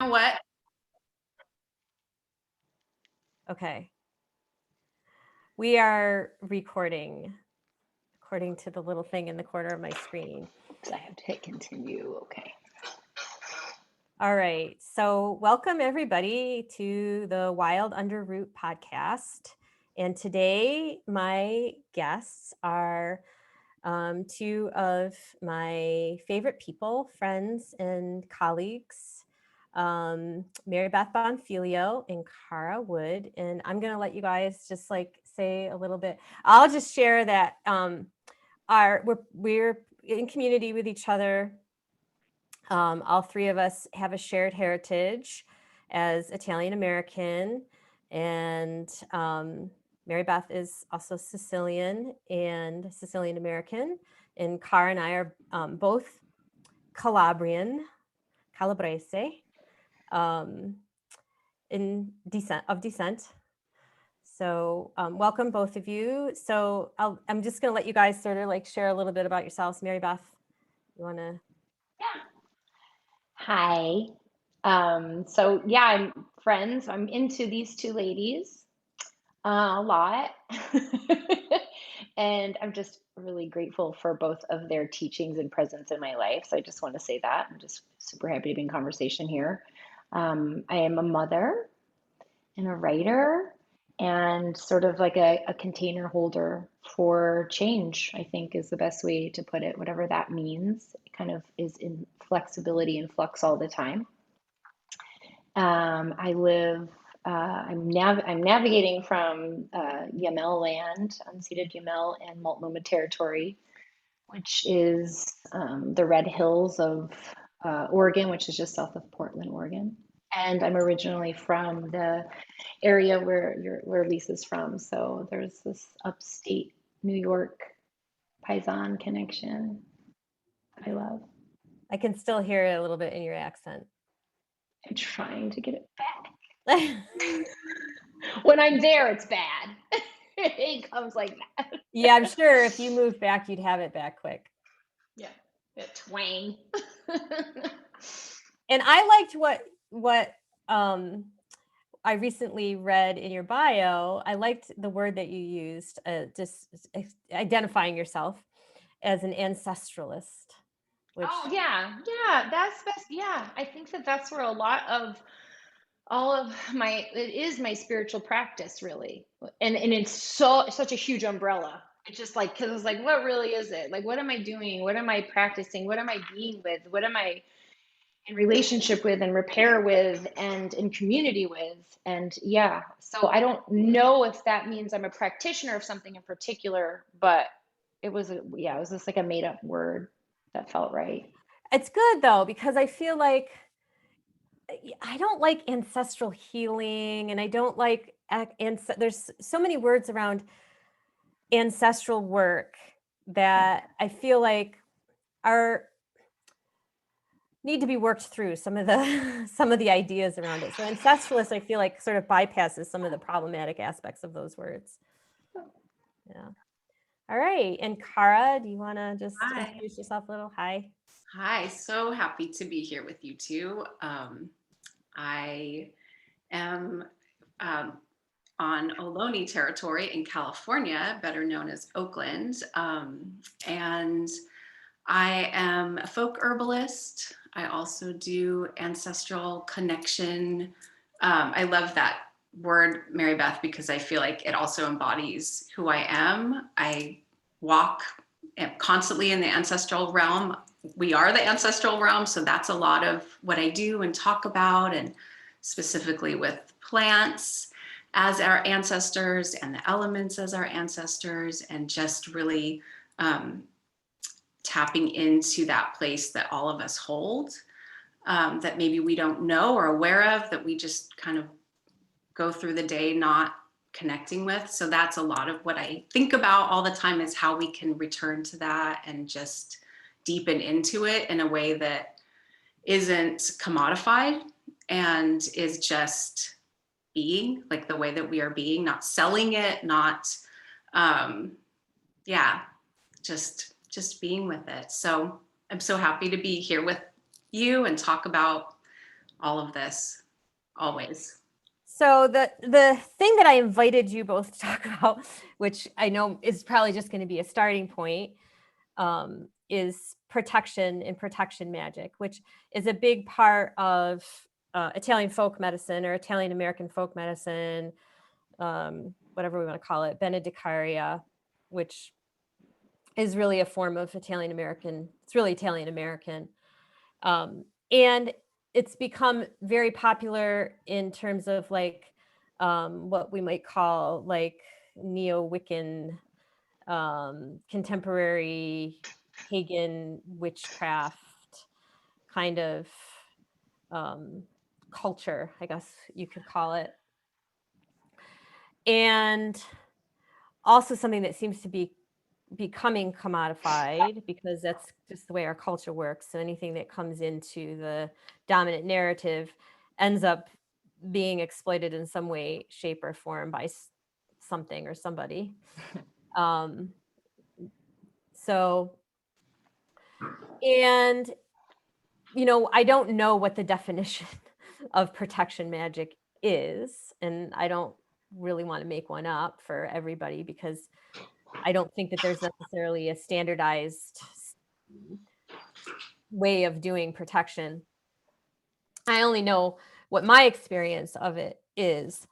know what? Okay. We are recording according to the little thing in the corner of my screen. I have to hit continue. Okay. All right. So welcome everybody to the Wild Under Root podcast. And today my guests are two of my favorite people, friends and colleagues, Marybeth Bonfiglio and Cara Wood. And I'm going to let you guys just like say a little bit. I'll just share that we're in community with each other. All three of us have a shared heritage as Italian American, and Marybeth is also Sicilian and Sicilian American, and Cara and I are both Calabrese, in descent. So welcome both of you. So I'm just going to let you guys sort of like share a little bit about yourselves. Marybeth, you want to? Yeah. Hi. So yeah, I'm friends. I'm into these two ladies a lot. And I'm just really grateful for both of their teachings and presence in my life. So I just want to say that. I'm just super happy to be in conversation here. I am a mother and a writer and sort of like a container holder for change, I think is the best way to put it, whatever that means. It kind of is in flexibility and flux all the time. I live, I'm navigating from Yamal land, unceded Yamal and Multnomah territory, which is the Red Hills of Oregon, which is just south of Portland, Oregon. And I'm originally from the area where Lisa's from. So there's this upstate New York Paisan connection I love. I can still hear it a little bit in your accent. I'm trying to get it back. When I'm there, it's bad. It comes like that. Yeah, I'm sure if you moved back, you'd have it back quick. Yeah, twang. And I liked what I recently read in your bio. I liked the word that you used, just identifying yourself as an ancestralist. Which, Oh yeah, that's best. Yeah, I think that's where a lot of all of it is my spiritual practice really, and it's such a huge umbrella. It's just like because it's like, what really is it? Like, what am I doing? What am I practicing? What am I being with? What am I in relationship with and repair with and in community with? And yeah, so I don't know if that means I'm a practitioner of something in particular, but it was just like a made up word that felt right. it's good though, because I feel like I don't like ancestral healing, and I don't like there's so many words around ancestral work that I feel like are need to be worked through some of the ideas around it. So ancestralist, I feel like sort of bypasses some of the problematic aspects of those words. Yeah. All right. And Cara, do you want to just introduce yourself a little? Hi. Hi, so happy to be here with you too. I am on Ohlone territory in California, better known as Oakland, and I am a folk herbalist. I also do ancestral connection. I love that word, Marybeth, because I feel like it also embodies who I am. I walk constantly in the ancestral realm. We are the ancestral realm, so that's a lot of what I do and talk about, and specifically with plants as our ancestors and the elements as our ancestors, and just really tapping into that place that all of us hold, that maybe we don't know or aware of, that we just kind of go through the day not connecting with. So that's a lot of what I think about all the time, is how we can return to that and just deepen into it in a way that isn't commodified and is just being, like the way that we are being, not selling it, not just being with it. So I'm so happy to be here with you and talk about all of this always. So the thing that I invited you both to talk about, which I know is probably just going to be a starting point, is protection and protection magic, which is a big part of Italian folk medicine or Italian American folk medicine, whatever we want to call it, Benedicaria, which is really a form of Italian American. It's really Italian American. And it's become very popular in terms of like what we might call like neo-Wiccan, contemporary pagan witchcraft kind of culture, I guess you could call it. And also something that seems to be becoming commodified, because that's just the way our culture works. So anything that comes into the dominant narrative ends up being exploited in some way, shape, or form by something or somebody. So, and, you know, I don't know what the definition of protection magic is, and I don't really want to make one up for everybody, because I don't think that there's necessarily a standardized way of doing protection. I only know what my experience of it is,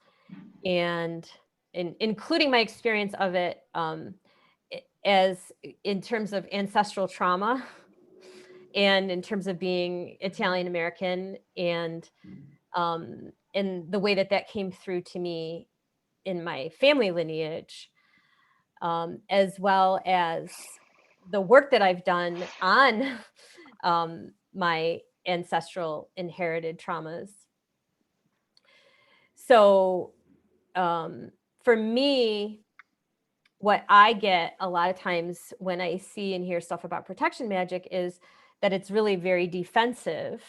and including my experience of it as in terms of ancestral trauma and in terms of being Italian American, and the way that that came through to me in my family lineage, as well as the work that I've done on my ancestral inherited traumas. So for me, what I get a lot of times when I see and hear stuff about protection magic is that it's really very defensive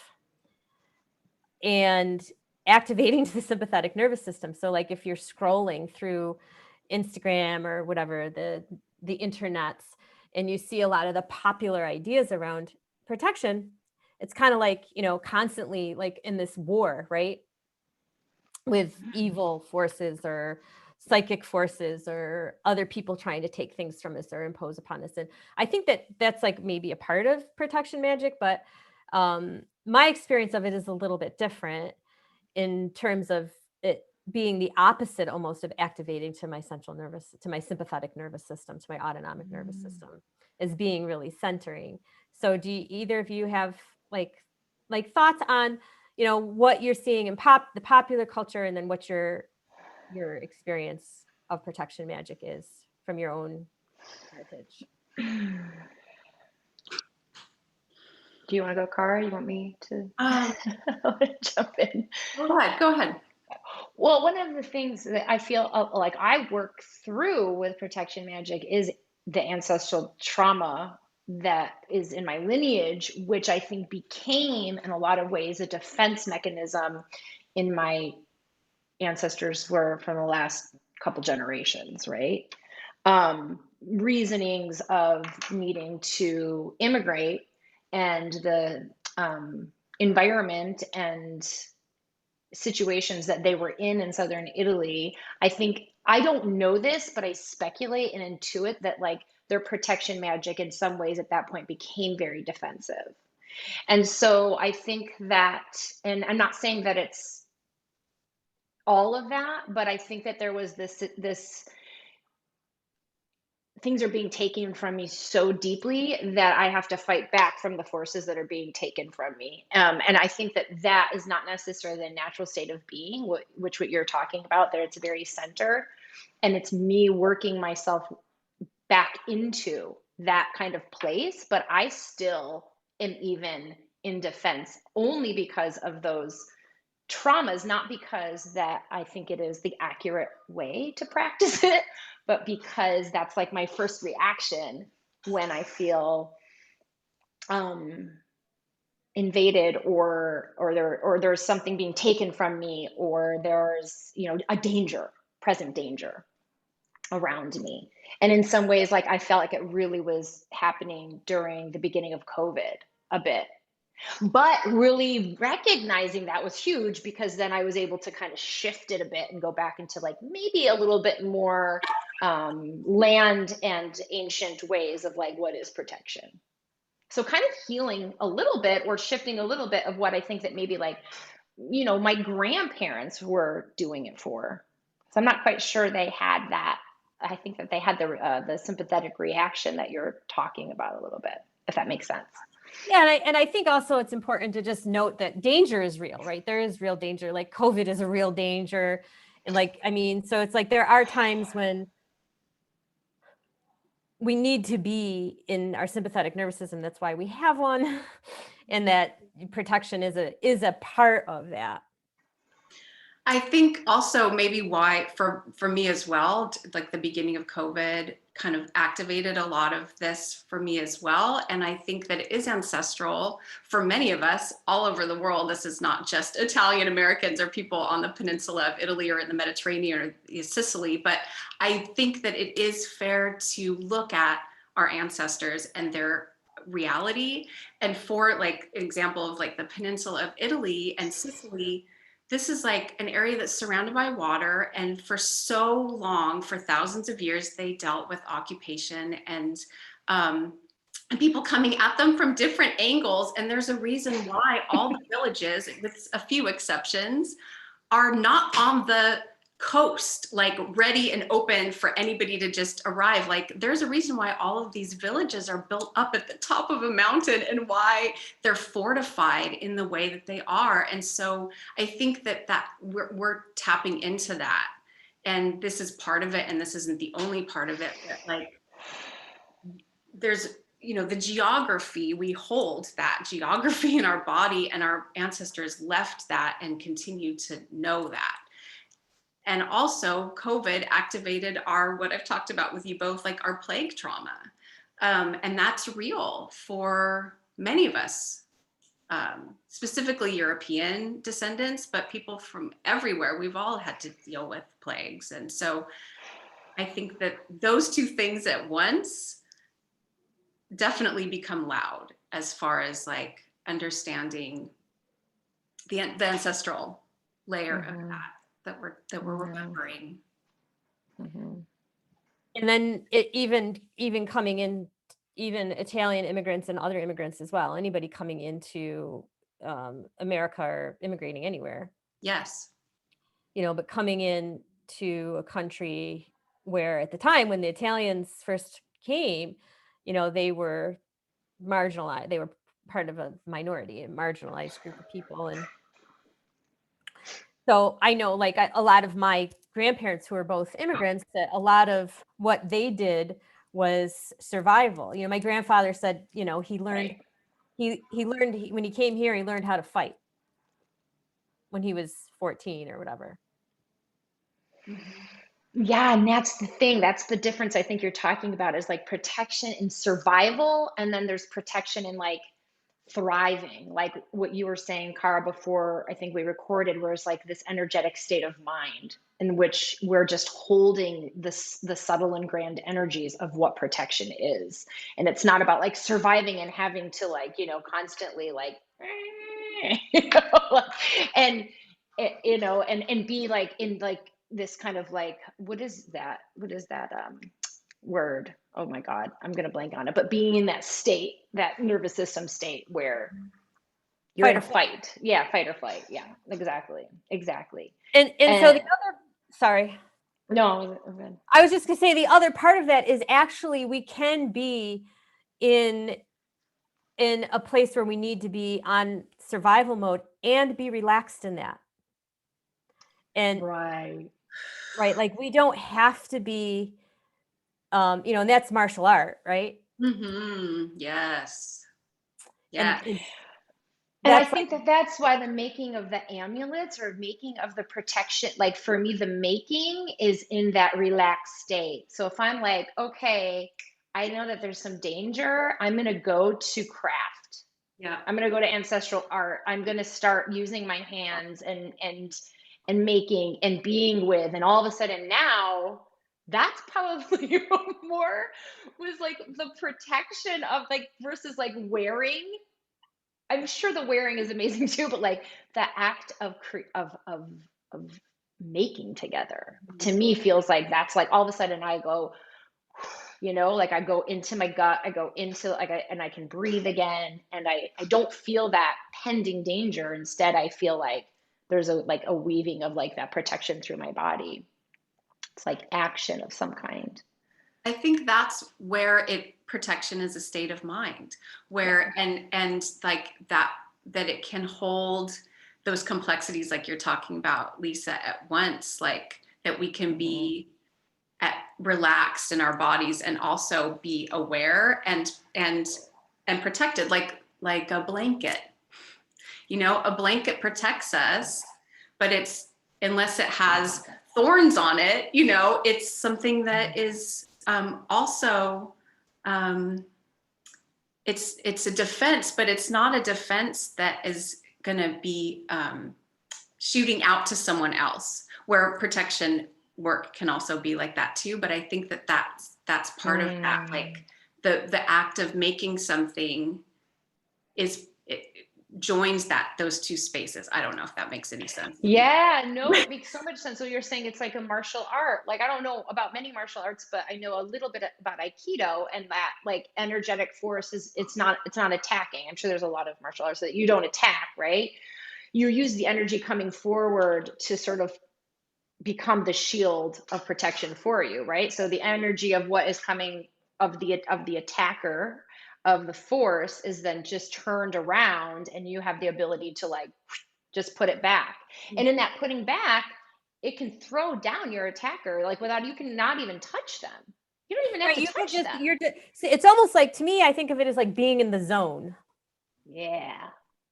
and activating to the sympathetic nervous system. So like if you're scrolling through Instagram or whatever, the internets, and you see a lot of the popular ideas around protection, it's kind of like, you know, constantly like in this war, right? With evil forces or psychic forces or other people trying to take things from us or impose upon us. And I think that that's like maybe a part of protection magic, but my experience of it is a little bit different in terms of it being the opposite almost of activating to my to my sympathetic nervous system, to my autonomic nervous system, as being really centering. So do either of you have like thoughts on, you know, what you're seeing in the popular culture, and then what your experience of protection magic is from your own heritage? Do you want to go, Cara? You want me to jump in? Go ahead. Well, one of the things that I feel like I work through with protection magic is the ancestral trauma that is in my lineage, which I think became, in a lot of ways, a defense mechanism in my ancestors were from the last couple generations, right? Reasonings of needing to immigrate and the environment and situations that they were in southern Italy. I think, I don't know this, but I speculate and intuit that like their protection magic in some ways at that point became very defensive. And so I think that, and I'm not saying that it's all of that, but I think that there was this things are being taken from me so deeply that I have to fight back from the forces that are being taken from me. And I think that that is not necessarily the natural state of being, which what you're talking about there, it's very center. And it's me working myself back into that kind of place, but I still am even in defense only because of those traumas, not because that I think it is the accurate way to practice it, but because that's like my first reaction when I feel invaded or there's something being taken from me, or there's, you know, a danger, present danger around me. And in some ways, like I felt like it really was happening during the beginning of COVID a bit. But really recognizing that was huge, because then I was able to kind of shift it a bit and go back into like maybe a little bit more land and ancient ways of like what is protection. So kind of healing a little bit, or shifting a little bit of what I think that maybe like, my grandparents were doing it for. So I'm not quite sure they had that. I think that they had the sympathetic reaction that you're talking about a little bit, if that makes sense. Yeah, and I think also it's important to just note that danger is real, right? There is real danger. Like COVID is a real danger. And like, I mean, so it's like there are times when we need to be in our sympathetic nervous system. That's why we have one. And that protection is a part of that. I think also maybe why for me as well, like the beginning of COVID kind of activated a lot of this for me as well. And I think that it is ancestral for many of us all over the world. This is not just Italian Americans or people on the peninsula of Italy or in the Mediterranean or Sicily, but I think that it is fair to look at our ancestors and their reality. And for like example of like the peninsula of Italy and Sicily, this is like an area that's surrounded by water, and for so long, for thousands of years, they dealt with occupation and people coming at them from different angles. And there's a reason why all the villages, with a few exceptions, are not on the coast, like ready and open for anybody to just arrive. Like there's a reason why all of these villages are built up at the top of a mountain, and why they're fortified in the way that they are. And so I think that we're tapping into that, and this is part of it, and this isn't the only part of it, but like there's the geography, we hold that geography in our body, and our ancestors left that and continue to know that. And also COVID activated what I've talked about with you both, like our plague trauma. And that's real for many of us, specifically European descendants, but people from everywhere. We've all had to deal with plagues. And so I think that those two things at once definitely become loud as far as like understanding the ancestral layer of that we're remembering. And then even coming in, even Italian immigrants and other immigrants as well, anybody coming into America or immigrating anywhere. Yes. But coming in to a country where at the time when the Italians first came, they were marginalized. They were part of a minority, a marginalized group of people. And so I know like a lot of my grandparents who were both immigrants, that a lot of what they did was survival. My grandfather said, he learned, he learned when he came here, he learned how to fight when he was 14 or whatever. Yeah, and that's the thing. That's the difference I think you're talking about, is like protection and survival, and then there's protection in like thriving, like what you were saying, Cara, before I think we recorded, where it's like this energetic state of mind in which we're just holding the subtle and grand energies of what protection is. And it's not about like surviving and having to like, constantly like, and, and be like in like this kind of like, what is that word? Oh my God, I'm going to blank on it, but being in that state, that nervous system state where you're in a fight. Yeah. Fight or flight. Yeah, exactly. And so the other, sorry. No, I was just gonna say the other part of that is actually we can be in a place where we need to be on survival mode and be relaxed in that. And right. Like we don't have to be, and that's martial art, right? Yes. Yeah. And I think that that's why the making of the amulets or making of the protection, like for me, the making is in that relaxed state. So if I'm like, okay, I know that there's some danger, I'm going to go to craft. Yeah. I'm going to go to ancestral art. I'm going to start using my hands and making and being with, and all of a sudden now that's probably more was like the protection of like versus like wearing. I'm sure the wearing is amazing too, but like the act of of making together to me feels like that's like all of a sudden I go, like I go into my gut, I go into like and I can breathe again, and I don't feel that pending danger. Instead, I feel like there's a weaving of like that protection through my body. It's like action of some kind. I think that's where protection is a state of mind, where and like that it can hold those complexities like you're talking about, Lisa, at once, like that we can be relaxed in our bodies and also be aware and protected, like a blanket. A blanket protects us, but it's, unless it has thorns on it, it's something that is also it's a defense, but it's not a defense that is going to be shooting out to someone else, where protection work can also be like that too. But I think that's part of that, like the act of making something joins those two spaces. I don't know if that makes any sense. Yeah, no, it makes so much sense. So you're saying it's like a martial art. Like I don't know about many martial arts, but I know a little bit about Aikido, and that like energetic force it's not attacking. I'm sure there's a lot of martial arts that you don't attack, right? You use the energy coming forward to sort of become the shield of protection for you, right? So the energy of what is coming of the attacker of the force is then just turned around, and you have the ability to like just put it back. And in that putting back, it can throw down your attacker like you can not even touch them. You don't even have to touch them. See, it's almost like, to me, I think of it as like being in the zone. Yeah.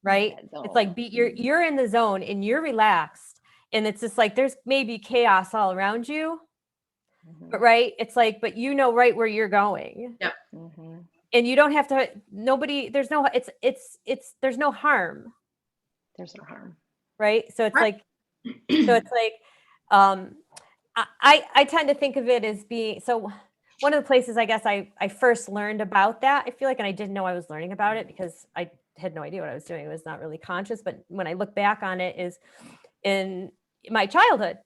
Right. It's like you're in the zone and you're relaxed, and it's just like there's maybe chaos all around you, but right, it's like, but right where you're going. Yep. And you don't have to. There's no. There's no harm. There's no harm. Right. So it's like, I tend to think of it as being, so one of the places I guess I first learned about that, I feel like, and I didn't know I was learning about it because I had no idea what I was doing. It was not really conscious, but when I look back on it, is in my childhood,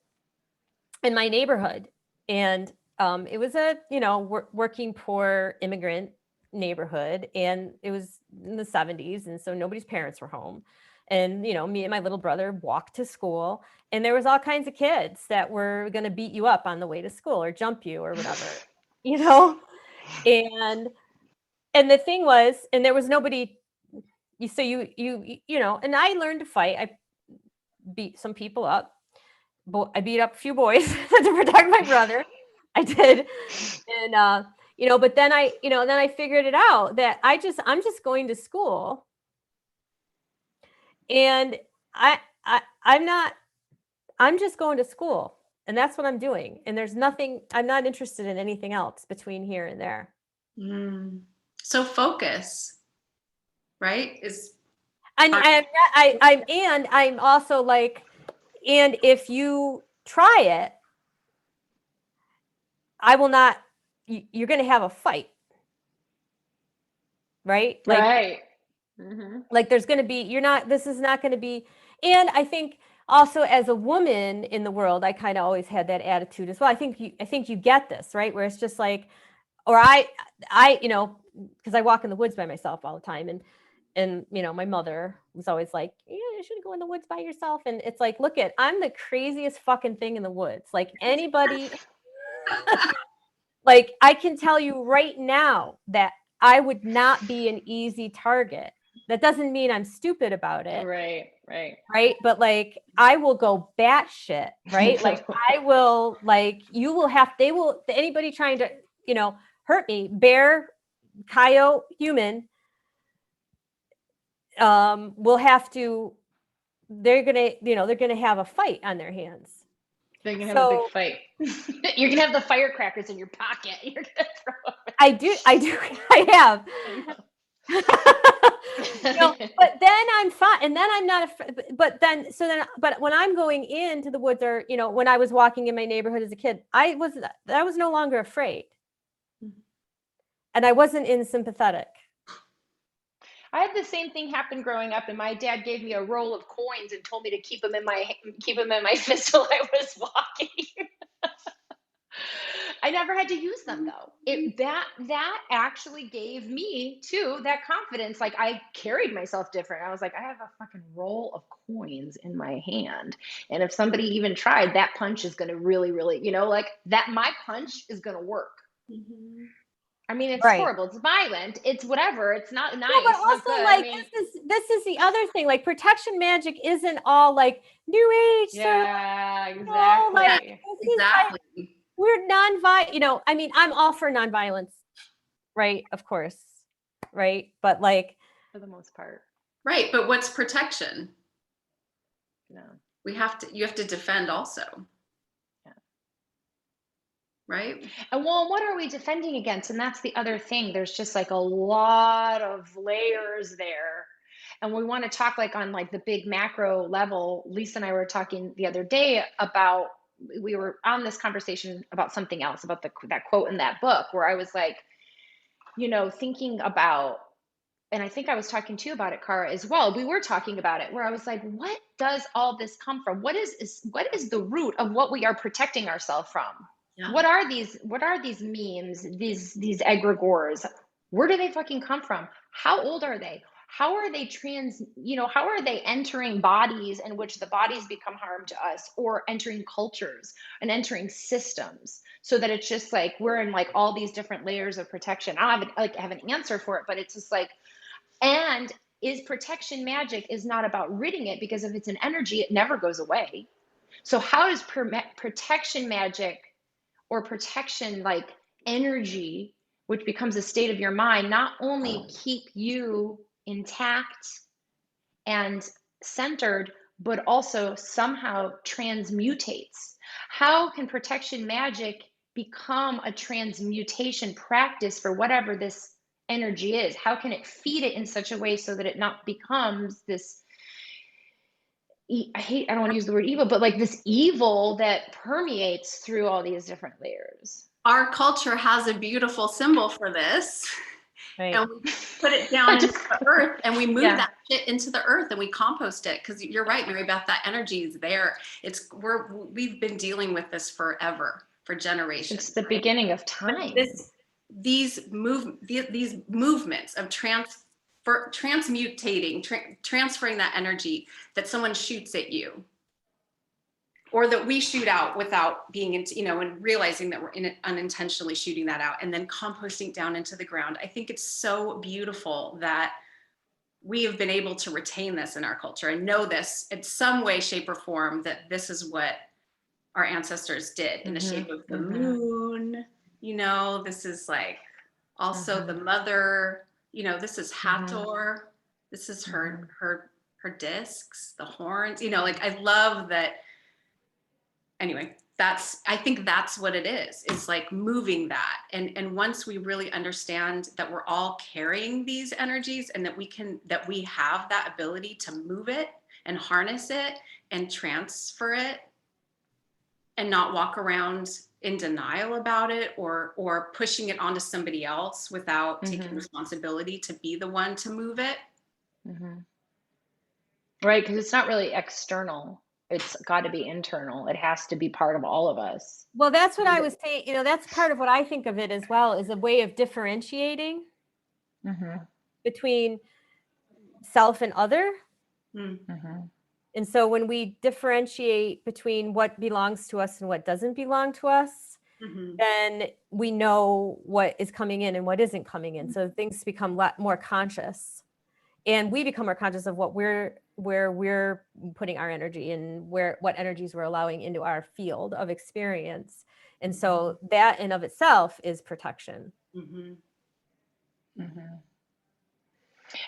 in my neighborhood. And it was a, working poor immigrant neighborhood, and it was in the 70s. And so nobody's parents were home. And, me and my little brother walked to school, and there was all kinds of kids that were going to beat you up on the way to school or jump you or whatever, and the thing was, and there was nobody, so and I learned to fight. I beat some people up. I beat up a few boys to protect my brother. I did. And, but then I figured it out that I'm just going to school. And I'm just going to school, and that's what I'm doing. And there's nothing, I'm not interested in anything else between here and there. So focus, right? I'm also like, and if you try it, I will not, you're going to have a fight. Right? Like, right. Like there's going to be, this is not going to be. And I think also as a woman in the world, I kind of always had that attitude as well. I think you get this, right? Where it's just like, or I, because I walk in the woods by myself all the time. And my mother was always like, you shouldn't go in the woods by yourself. And it's like, I'm the craziest fucking thing in the woods. Like anybody, like I can tell you right now that I would not be an easy target. That doesn't mean I'm stupid about it. Right. But like, I will go batshit, right? Like I will, like, anybody trying to, hurt me, bear, coyote, human, will have to, they're going to have a fight on their hands. They're going to have a big fight. You're going to have the firecrackers in your pocket. You're going to throw them. I have. But then I'm fine, and then I'm not. But when I'm going into the woods, or when I was walking in my neighborhood as a kid, I was no longer afraid, and I wasn't sympathetic. I had the same thing happen growing up, and my dad gave me a roll of coins and told me to keep them in my fist while I was walking. I never had to use them though. It that actually gave me too that confidence. Like I carried myself different. I was like, I have a fucking roll of coins in my hand. And if somebody even tried, that punch is gonna really, really, like that my punch is gonna work. Mhm. I mean, it's Right. horrible. It's violent. It's whatever. It's not No, but nice. It's not also good. I like mean, this is the other thing. Like protection magic isn't all like new age sort of, yeah, like exactly. this is like Exactly. we're non-violent, I mean, I'm all for non-violence, right? Of course. Right. But like, For the most part. Right, but what's protection? No. You have to defend also. Yeah. Right? And well, what are we defending against? And that's the other thing. There's just like a lot of layers there. And we want to talk like on like the big macro level. Lisa and I were talking the other day about, we were on this conversation about something else, about that quote in that book where I was like, thinking about, and I think I was talking to you about it, Cara, as well. We were talking about it where I was like, what does all this come from? What is the root of what we are protecting ourselves from? Yeah. What are these memes, these egregores? Where do they fucking come from? How old are they? How are they how are they entering bodies in which the bodies become harm to us, or entering cultures and entering systems, so that it's just like we're in like all these different layers of protection. I don't have an answer for it, but it's just like, and is protection magic is not about ridding it, because if it's an energy, it never goes away. So how does protection magic, or protection like energy, which becomes a state of your mind, not only keep you intact and centered, but also somehow transmutates? How can protection magic become a transmutation practice for whatever this energy is? How can it feed it in such a way so that it not becomes this, I don't want to use the word evil, but like this evil that permeates through all these different layers? Our culture has a beautiful symbol for this. right. And we put it down into the earth, and we move Yeah. that shit into the earth, and we compost it. Because you're right, Marybeth, that energy is there. We've been dealing with this forever, for generations. It's the beginning of time. These movements of transmutating, transferring that energy that someone shoots at you, or that we shoot out without being into, and realizing that we're unintentionally shooting that out, and then composting down into the ground. I think it's so beautiful that we have been able to retain this in our culture and know this in some way, shape, or form, that this is what our ancestors did in the shape of the moon. This is like also the mother, this is Hathor. This is her discs, the horns, like I love that. Anyway, I think that's what it is. It's like moving that. And once we really understand that we're all carrying these energies, and that we have that ability to move it and harness it and transfer it, and not walk around in denial about it, or pushing it onto somebody else without taking responsibility to be the one to move it. Right, because it's not really external. It's got to be internal. It has to be part of all of us. Well, that's what I was saying. That's part of what I think of it as well, is a way of differentiating between self and other. And so when we differentiate between what belongs to us and what doesn't belong to us, then we know what is coming in and what isn't coming in. So things become a lot more conscious, and we become more conscious of where we're putting our energy, and what energies we're allowing into our field of experience. And so that in of itself is protection.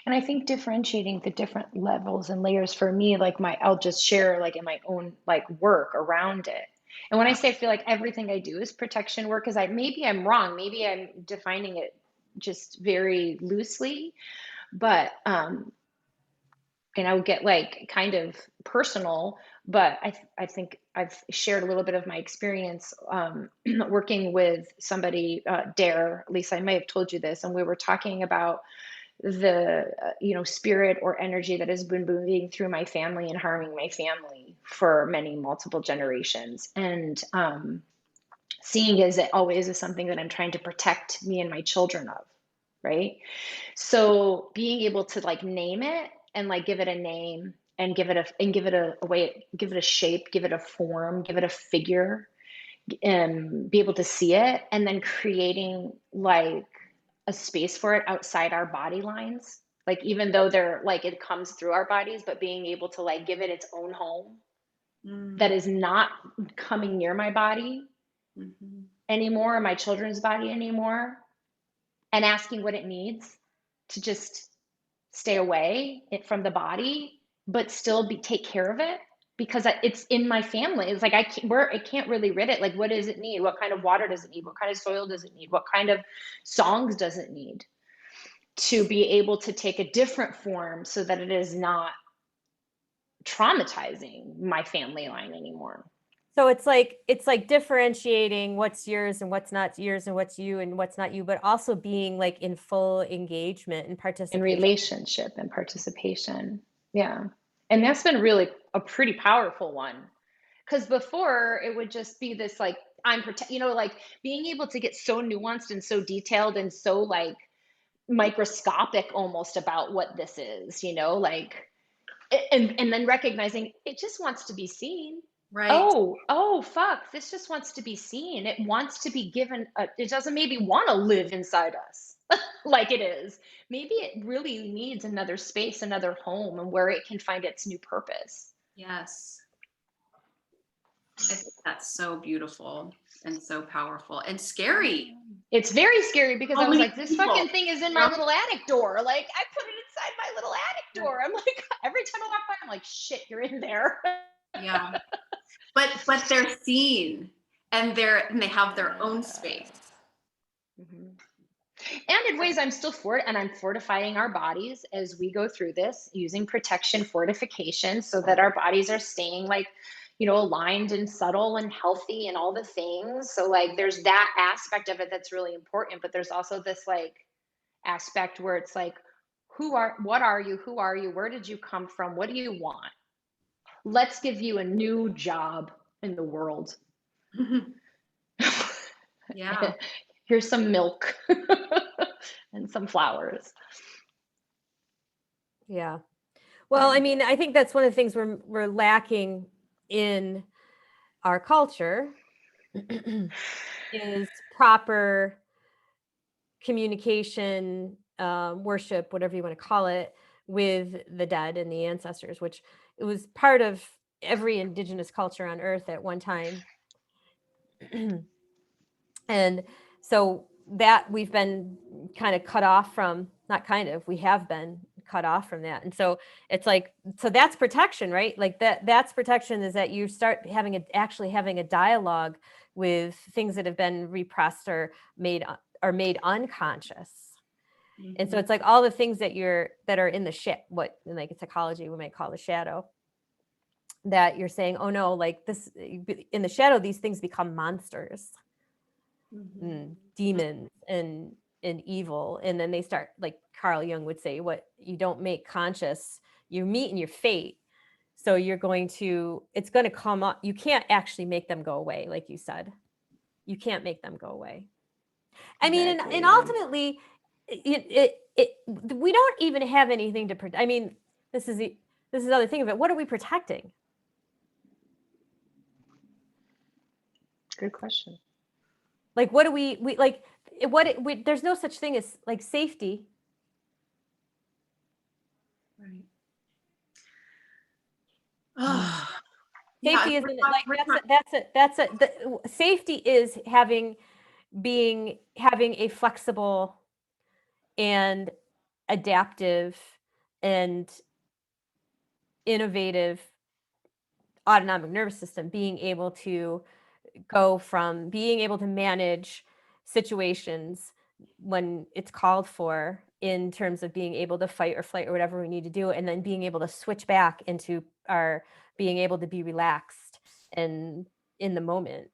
And I think differentiating the different levels and layers, for me, like I'll just share like in my own like work around it. And when I say I feel like everything I do is protection work, because maybe I'm wrong, maybe I'm defining it just very loosely, but and I would get like kind of personal, but I think I've shared a little bit of my experience working with somebody, Dare, Lisa, I may have told you this, and we were talking about spirit or energy that has been moving through my family and harming my family for many multiple generations. And seeing as it always is something that I'm trying to protect me and my children of, right? So being able to like name it and like give it a name and give it a way, give it a shape, give it a form, give it a figure, and be able to see it, and then creating like a space for it outside our body lines. Like, even though they're like, it comes through our bodies, but being able to like give it its own home that is not coming near my body anymore, or my children's body anymore, and asking what it needs to just stay away from the body, but still take care of it, because it's in my family. It's like I can't really rid it. Like, what does it need? What kind of water does it need? What kind of soil does it need? What kind of songs does it need to be able to take a different form so that it is not traumatizing my family line anymore? So it's like differentiating what's yours and what's not yours, and what's you and what's not you, but also being like in full engagement and In participation. relationship and participation. Yeah. And that's been really a pretty powerful one. Because before it would just be this like, like being able to get so nuanced and so detailed and so like microscopic almost about what this is, like, and then recognizing it just wants to be seen. Right. Oh, fuck. This just wants to be seen. It wants to be given. It doesn't maybe want to live inside us like it is. Maybe it really needs another space, another home, and where it can find its new purpose. Yes. I think that's so beautiful and so powerful and scary. It's very scary, because I was like, this people. fucking thing is in my little attic door. Like, I put it inside my little attic door. I'm like, every time I walk by, I'm like, shit, you're in there. Yeah. But they're seen, and they have their own space. And in ways I'm fortifying our bodies as we go through this, using protection fortification, so that our bodies are staying like, aligned and subtle and healthy and all the things. So like, there's that aspect of it that's really important, but there's also this like aspect where it's like, what are you? Who are you? Where did you come from? What do you want? Let's give you a new job in the world. Yeah. Here's some milk and some flowers. Yeah. Well, I mean, I think that's one of the things we're lacking in our culture is proper communication, worship, whatever you want to call it, with the dead and the ancestors, which it was part of every indigenous culture on earth at one time. And so that we've been kind of cut off from, not kind of, we have been cut off from that. And so it's like, so that's protection, right? Like that's protection, is that you start actually having a dialogue with things that have been repressed or made unconscious. And so it's like all the things that are in the what in like psychology we might call the shadow, that you're saying, oh no, like this, in the shadow, these things become monsters, demons and evil. And then they start, like Carl Jung would say, what you don't make conscious, you meet in your fate. So it's going to come up. You can't actually make them go away. Like you said, you can't make them go away. I mean, and ultimately we don't even have anything to protect. I mean, this is the other thing of it. What are we protecting? Good question. Like, what do we like? There's no such thing as like safety. Right. Safety isn't like safety is having a flexible and adaptive and innovative autonomic nervous system, being able to go from being able to manage situations when it's called for, in terms of being able to fight or flight or whatever we need to do, and then being able to switch back into our being able to be relaxed and in the moment.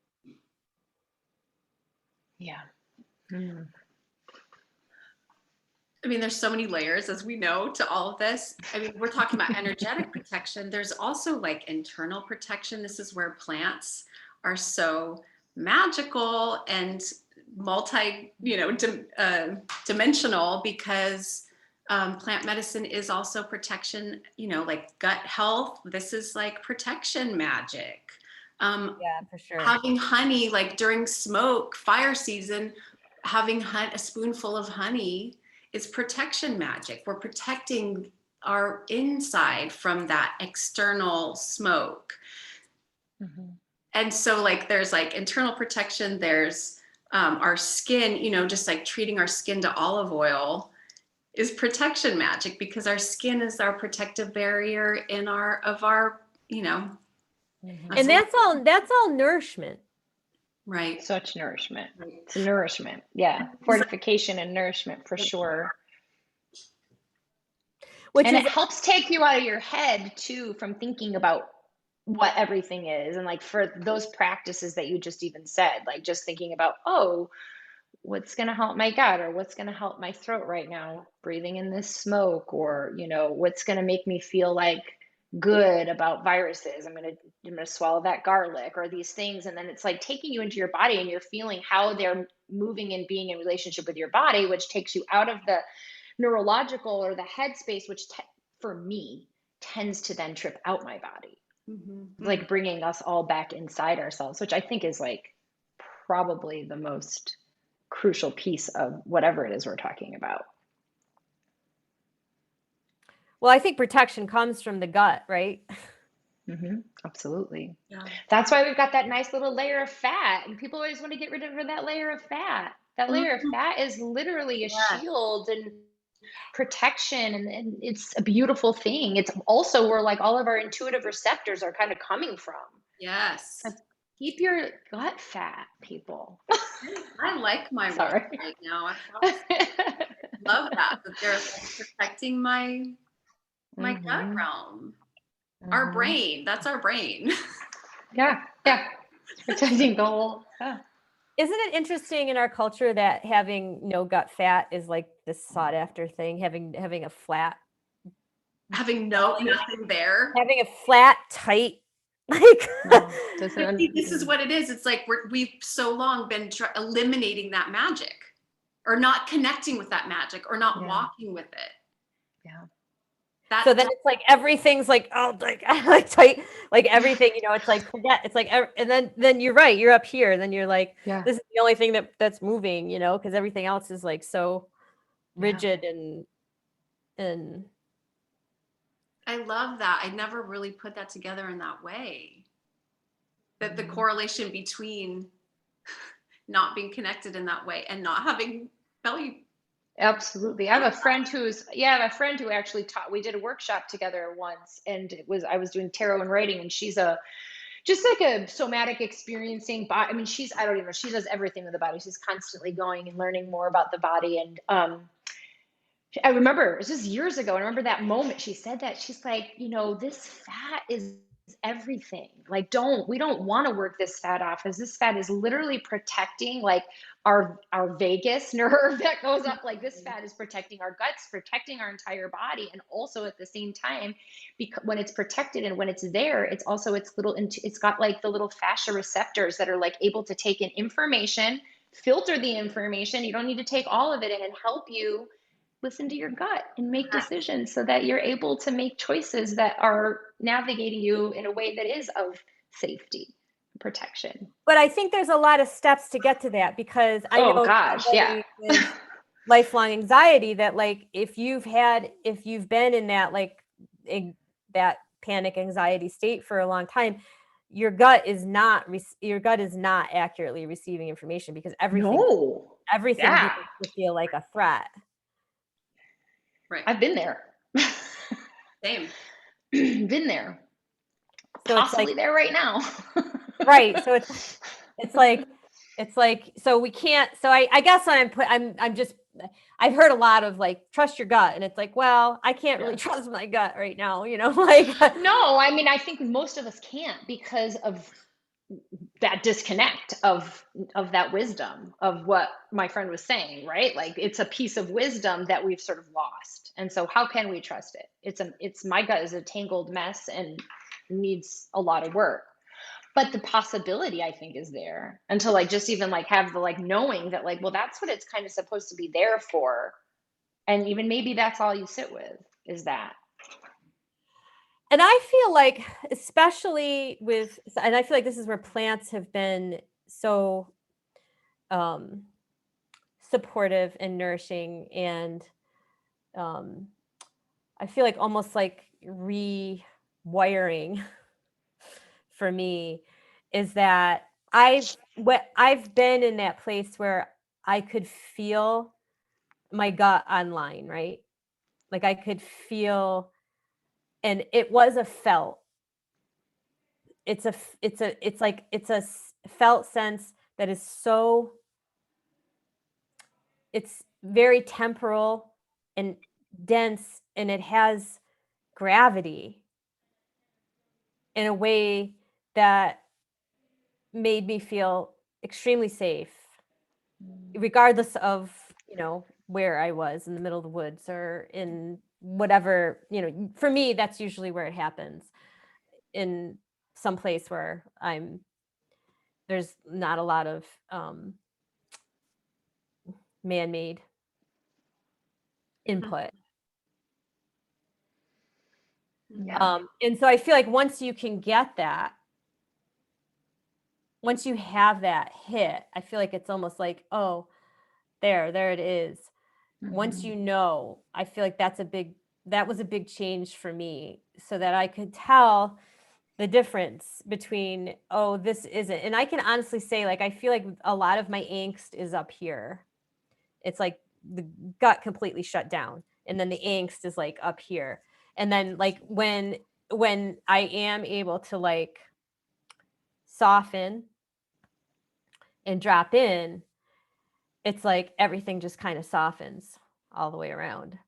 Yeah. I mean, there's so many layers, as we know, to all of this. I mean, we're talking about energetic protection. There's also like internal protection. This is where plants are so magical and dimensional, because plant medicine is also protection, like gut health. This is like protection magic. Yeah, for sure. Having honey, like during fire season, having a spoonful of honey is protection magic. We're protecting our inside from that external smoke. Mm-hmm. And so like there's like internal protection, there's our skin, just like treating our skin to olive oil is protection magic, because our skin is our protective barrier Mm-hmm. And that's all nourishment. Right. Such nourishment. It's nourishment. Yeah. Fortification and nourishment for sure. It helps take you out of your head too, from thinking about what everything is. And like for those practices that you just even said, like just thinking about, oh, what's going to help my gut, or what's going to help my throat right now, breathing in this smoke, or, what's going to make me feel like good about viruses. I'm going to swallow that garlic, or these things. And then it's like taking you into your body, and you're feeling how they're moving and being in relationship with your body, which takes you out of the neurological or the headspace, which for me tends to then trip out my body. Mm-hmm. Like bringing us all back inside ourselves, which I think is like probably the most crucial piece of whatever it is we're talking about. Well, I think protection comes from the gut, right? Mm-hmm. Absolutely. Yeah. That's why we've got that nice little layer of fat, and people always want to get rid of that layer of fat. That layer of fat is literally a shield and protection, and it's a beautiful thing. It's also where like all of our intuitive receptors are kind of coming from. Yes. Keep your gut fat, people. I like my weight right now. I love that they're like protecting my gut realm. Our brain, that's our brain. Yeah. It's protecting the whole. Yeah. Isn't it interesting in our culture that having no gut fat is like this sought after thing, having a flat, having nothing there, having a flat, tight, like this is what it is. It's like we've so long been eliminating that magic, or not connecting with that magic, or not walking with it. Yeah. So then it's like everything's like, oh, like tight, like everything, it's like forget, it's like, and then you're right, you're up here, and then you're like, this is the only thing that's moving, because everything else is like so rigid and. I love that. I never really put that together in that way. That the correlation between not being connected in that way and not having belly. Absolutely. I have a friend who actually taught. We did a workshop together once, and I was doing tarot and writing, and she's just like a somatic experiencing body. I mean, I don't even know. She does everything with the body. She's constantly going and learning more about the body. And I remember, it was just years ago. I remember that moment she said that. She's like, this fat is everything. Like, we don't want to work this fat off, as this fat is literally protecting like our vagus nerve that goes up. Like, this fat is protecting our guts, protecting our entire body. And also at the same time, because when it's protected and when it's there, it's also it's got like the little fascia receptors that are like able to take in information, filter the information. You don't need to take all of it in, and help you listen to your gut and make decisions so that you're able to make choices that are navigating you in a way that is of safety and protection. But I think there's a lot of steps to get to that, because I know with lifelong anxiety that like if you've been in that like that panic anxiety state for a long time, your gut is not accurately receiving information, because everything begins to feel like a threat. Right. I've been there. Same. Been there. So possibly it's like, there right now. Right. So it's like, so we can't, so I guess when I've heard a lot of like, trust your gut. And it's like, well, I can't really trust my gut right now, like. No, I mean, I think most of us can't, because of that disconnect of that wisdom of what my friend was saying, right? Like it's a piece of wisdom that we've sort of lost. And so how can we trust it? It's my gut is a tangled mess and needs a lot of work. But the possibility I think is there, and to like just even like have the like knowing that like, well, that's what it's kind of supposed to be there for. And even maybe that's all you sit with is that. And I feel like, especially with, and I feel like this is where plants have been so supportive and nourishing, and I feel like almost like rewiring for me is that I've been in that place where I could feel my gut online, right? Like I could feel, and it was a felt. It's a felt sense that is so, it's very temporal and dense, and it has gravity in a way that made me feel extremely safe, regardless of, where I was in the middle of the woods or in whatever, for me, that's usually where it happens, in some place where there's not a lot of man-made input. Yeah. And so I feel like once you can get that, once you have that hit, I feel like it's almost like, oh, there it is. Once you know, I feel like that was a big change for me, so that I could tell the difference between, oh, this isn't. And I can honestly say, like, I feel like a lot of my angst is up here. It's like the gut completely shut down, and then the angst is like up here. And then like when I am able to like soften and drop in, it's like everything just kind of softens all the way around.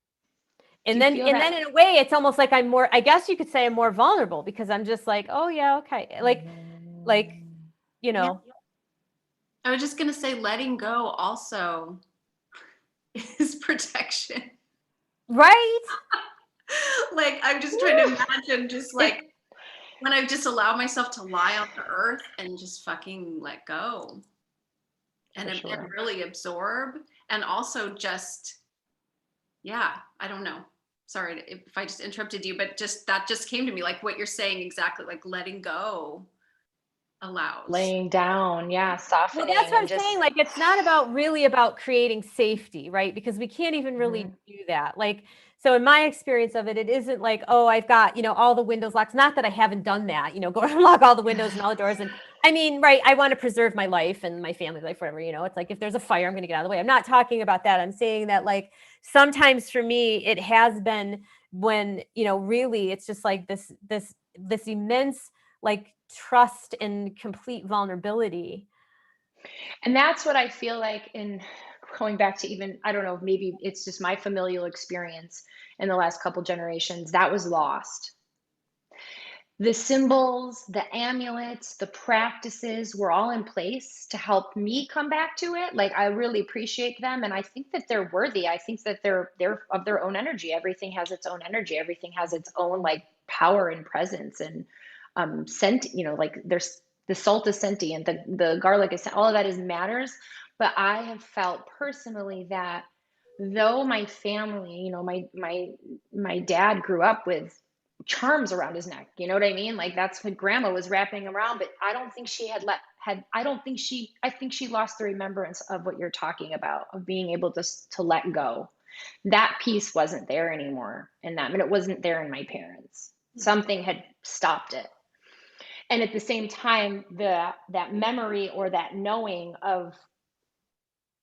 And then in a way, it's almost like I'm more, I guess you could say I'm more vulnerable, because I'm just like, oh yeah, okay. Like, Yeah. I was just going to say, letting go also is protection. Right? Like, I'm just trying to imagine just like when I just allow myself to lie on the earth and just fucking let go and really absorb, and also just, yeah, I don't know. Sorry if I just interrupted you, but that just came to me, like what you're saying exactly, like letting go allows. Laying down, yeah, softening. Well, that's what I'm saying. Like, it's not really about creating safety, right? Because we can't even really do that. Like, so in my experience of it, it isn't like, oh, I've got, all the windows locked. Not that I haven't done that, go and lock all the windows and all the doors. And I mean, right, I want to preserve my life and my family life, whatever, it's like, if there's a fire, I'm going to get out of the way. I'm not talking about that. I'm saying that, like, sometimes for me, it has been when, really it's just like this immense, like, trust and complete vulnerability. And that's what I feel like in going back to, even, I don't know, maybe it's just my familial experience in the last couple generations, that was lost. The symbols, the amulets, the practices were all in place to help me come back to it. Like, I really appreciate them, and I think that they're worthy. I think that they're of their own energy. Everything has its own energy. Everything has its own like power and presence, and like there's the salt is sentient, the garlic is, all of that is matters. But I have felt personally that though my family, my dad grew up with charms around his neck, you know what I mean? Like that's what grandma was wrapping around, but I don't think she I think she lost the remembrance of what you're talking about, of being able to let go. That piece wasn't there anymore in them, and it wasn't there in my parents. Something had stopped it. And at the same time, that memory or that knowing of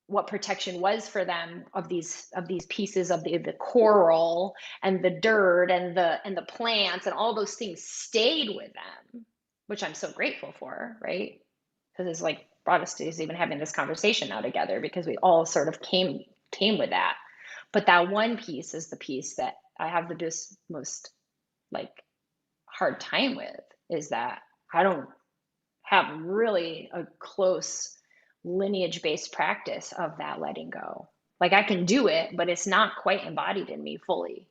what protection was for them, of these pieces of the coral and the dirt and the plants and all those things stayed with them, which I'm so grateful for, right? Because it's like brought us to even having this conversation now together, because we all sort of came with that. But that one piece is the piece that I have the most like hard time with, is that I don't have really a close lineage-based practice of that letting go. Like I can do it, but it's not quite embodied in me fully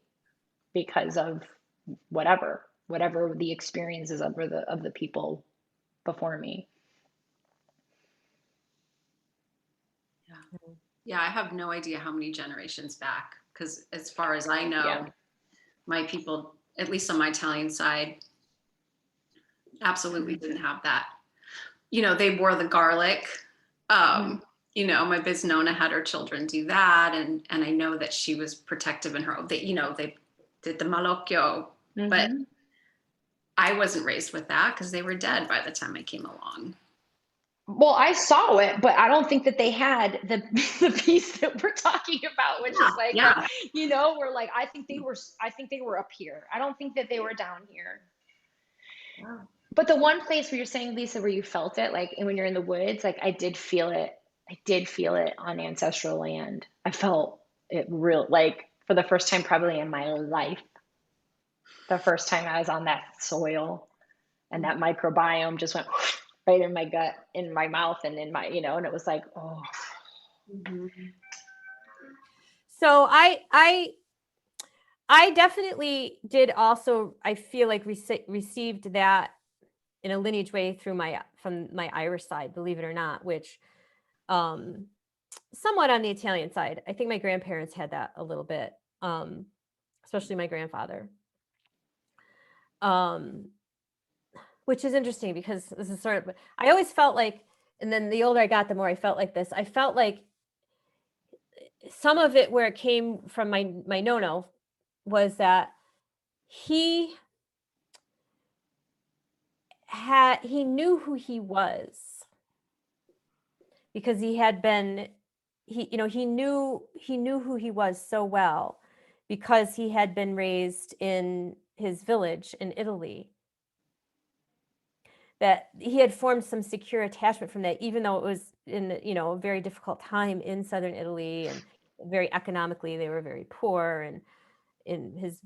because of whatever the experiences of the people before me. Yeah, I have no idea how many generations back, because as far as I know, Yeah. my people, at least on my Italian side, absolutely didn't have that. You know, they wore the garlic. You know, my Biznona had her children do that, and I know that she was protective in her. They, you know, they did the malocchio, but I wasn't raised with that because they were dead by the time I came along. Well, I saw it, but I don't think that they had the piece that we're talking about, which is like, you know, we're like, I think they were up here. I don't think that they were down here. Yeah. But the one place where you're saying, Lisa, where you felt it, like when you're in the woods, like I did feel it. I did feel it on ancestral land. I felt it real, like for the first time probably in my life. The first time I was on that soil and that microbiome just went right in my gut, in my mouth, and in my, you know, and it was like, oh. So I definitely did also, I feel like received that in a lineage way from my Irish side, believe it or not, which somewhat on the Italian side. I think my grandparents had that a little bit, especially my grandfather. Which is interesting because this is sort of, I always felt like, and then the older I got, the more I felt like this. I felt like some of it where it came from my nono was that he knew who he was because he knew who he was so well because he had been raised in his village in Italy, that he had formed some secure attachment from that, even though it was in, you know, a very difficult time in southern Italy, and very economically they were very poor, and his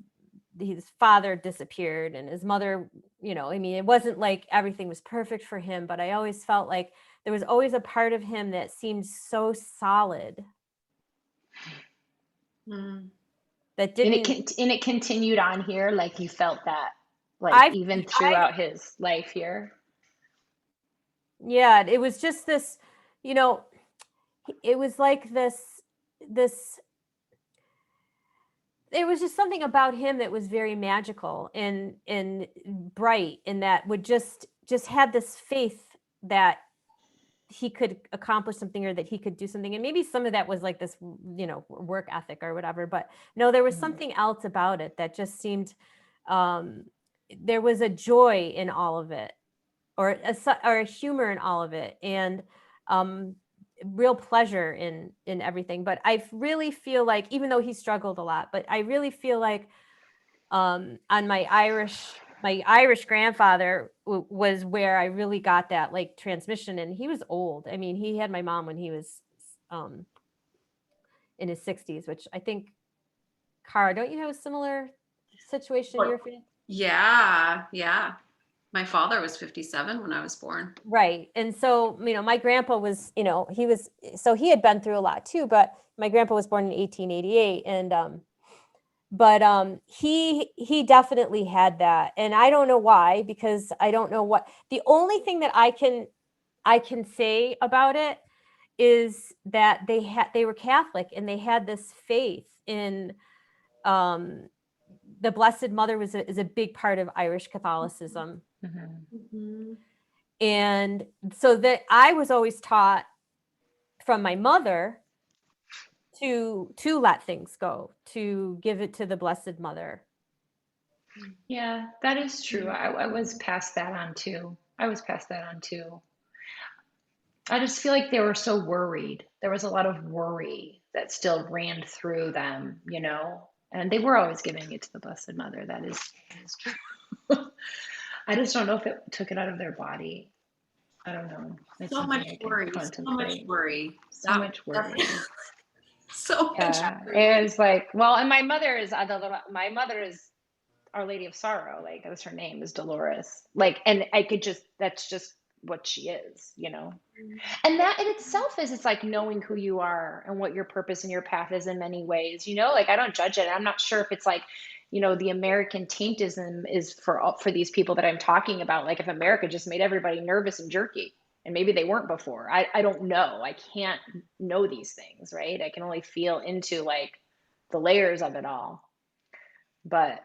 father disappeared and his mother, you know, I mean, it wasn't like everything was perfect for him, but I always felt like there was always a part of him that seemed so solid. That didn't, and it continued on here, like you felt that, like even throughout his life here. Yeah, it was just this, you know, it was like this, it was just something about him that was very magical and bright, and that would just had this faith that he could accomplish something, or that he could do something. And maybe some of that was like this, you know, work ethic or whatever, but no, there was something else about it that just seemed, there was a joy in all of it, or a humor in all of it, and real pleasure in everything. But I really feel like, even though he struggled a lot, but I really feel like on my Irish grandfather was where I really got that like transmission. And he was old. I mean, he had my mom when he was in his 60s, which I think, Cara, don't you have a similar situation in your family? Yeah. My father was 57 when I was born. Right. And so, you know, my grandpa was, you know, he had been through a lot too, but my grandpa was born in 1888. And, but he definitely had that. And I don't know why, because I don't know what, the only thing that I can say about it is that they were Catholic, and they had this faith in, the Blessed Mother is a big part of Irish Catholicism. And so that I was always taught from my mother to let things go, to give it to the Blessed Mother. Yeah, that is true. I was past that on too. I just feel like they were so worried. There was a lot of worry that still ran through them, you know, and they were always giving it to the Blessed Mother. That is true. I just don't know if it took it out of their body. I don't know. It's so much worry. So much worry. So much worry. It was like, well, and my mother is Our Lady of Sorrow. Like, that's her name, is Dolores. Like, and I could just, that's just what she is, you know? And that in itself is, it's like knowing who you are and what your purpose and your path is in many ways, you know? Like, I don't judge it. I'm not sure if it's like, you know, the American taintism is for these people that I'm talking about. Like, if America just made everybody nervous and jerky, and maybe they weren't before. I don't know. I can't know these things, right? I can only feel into like the layers of it all. But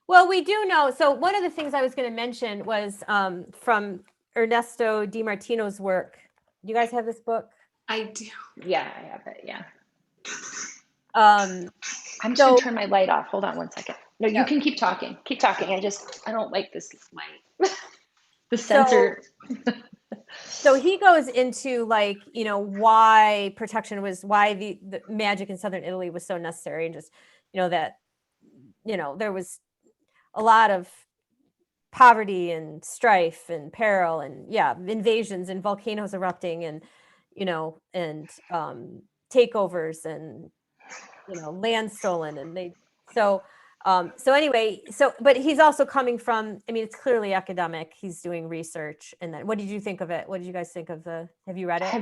Well, we do know. So one of the things I was going to mention was from Ernesto DiMartino's work. Do you guys have this book? I do. yeah, I have it. Yeah. Um, I'm just So- gonna turn my light off. Hold on one second. No, you Yeah. can keep talking. Keep talking. I don't like this light. The sensor. So he goes into like, you know, why protection was, why the magic in Southern Italy was so necessary, and just, you know, that, you know, there was a lot of poverty and strife and peril and invasions and volcanoes erupting and, you know, and takeovers and, you know, land stolen, and but he's also coming from, I mean, it's clearly academic. He's doing research. And then what did you think of it? What did you guys think of have you read it?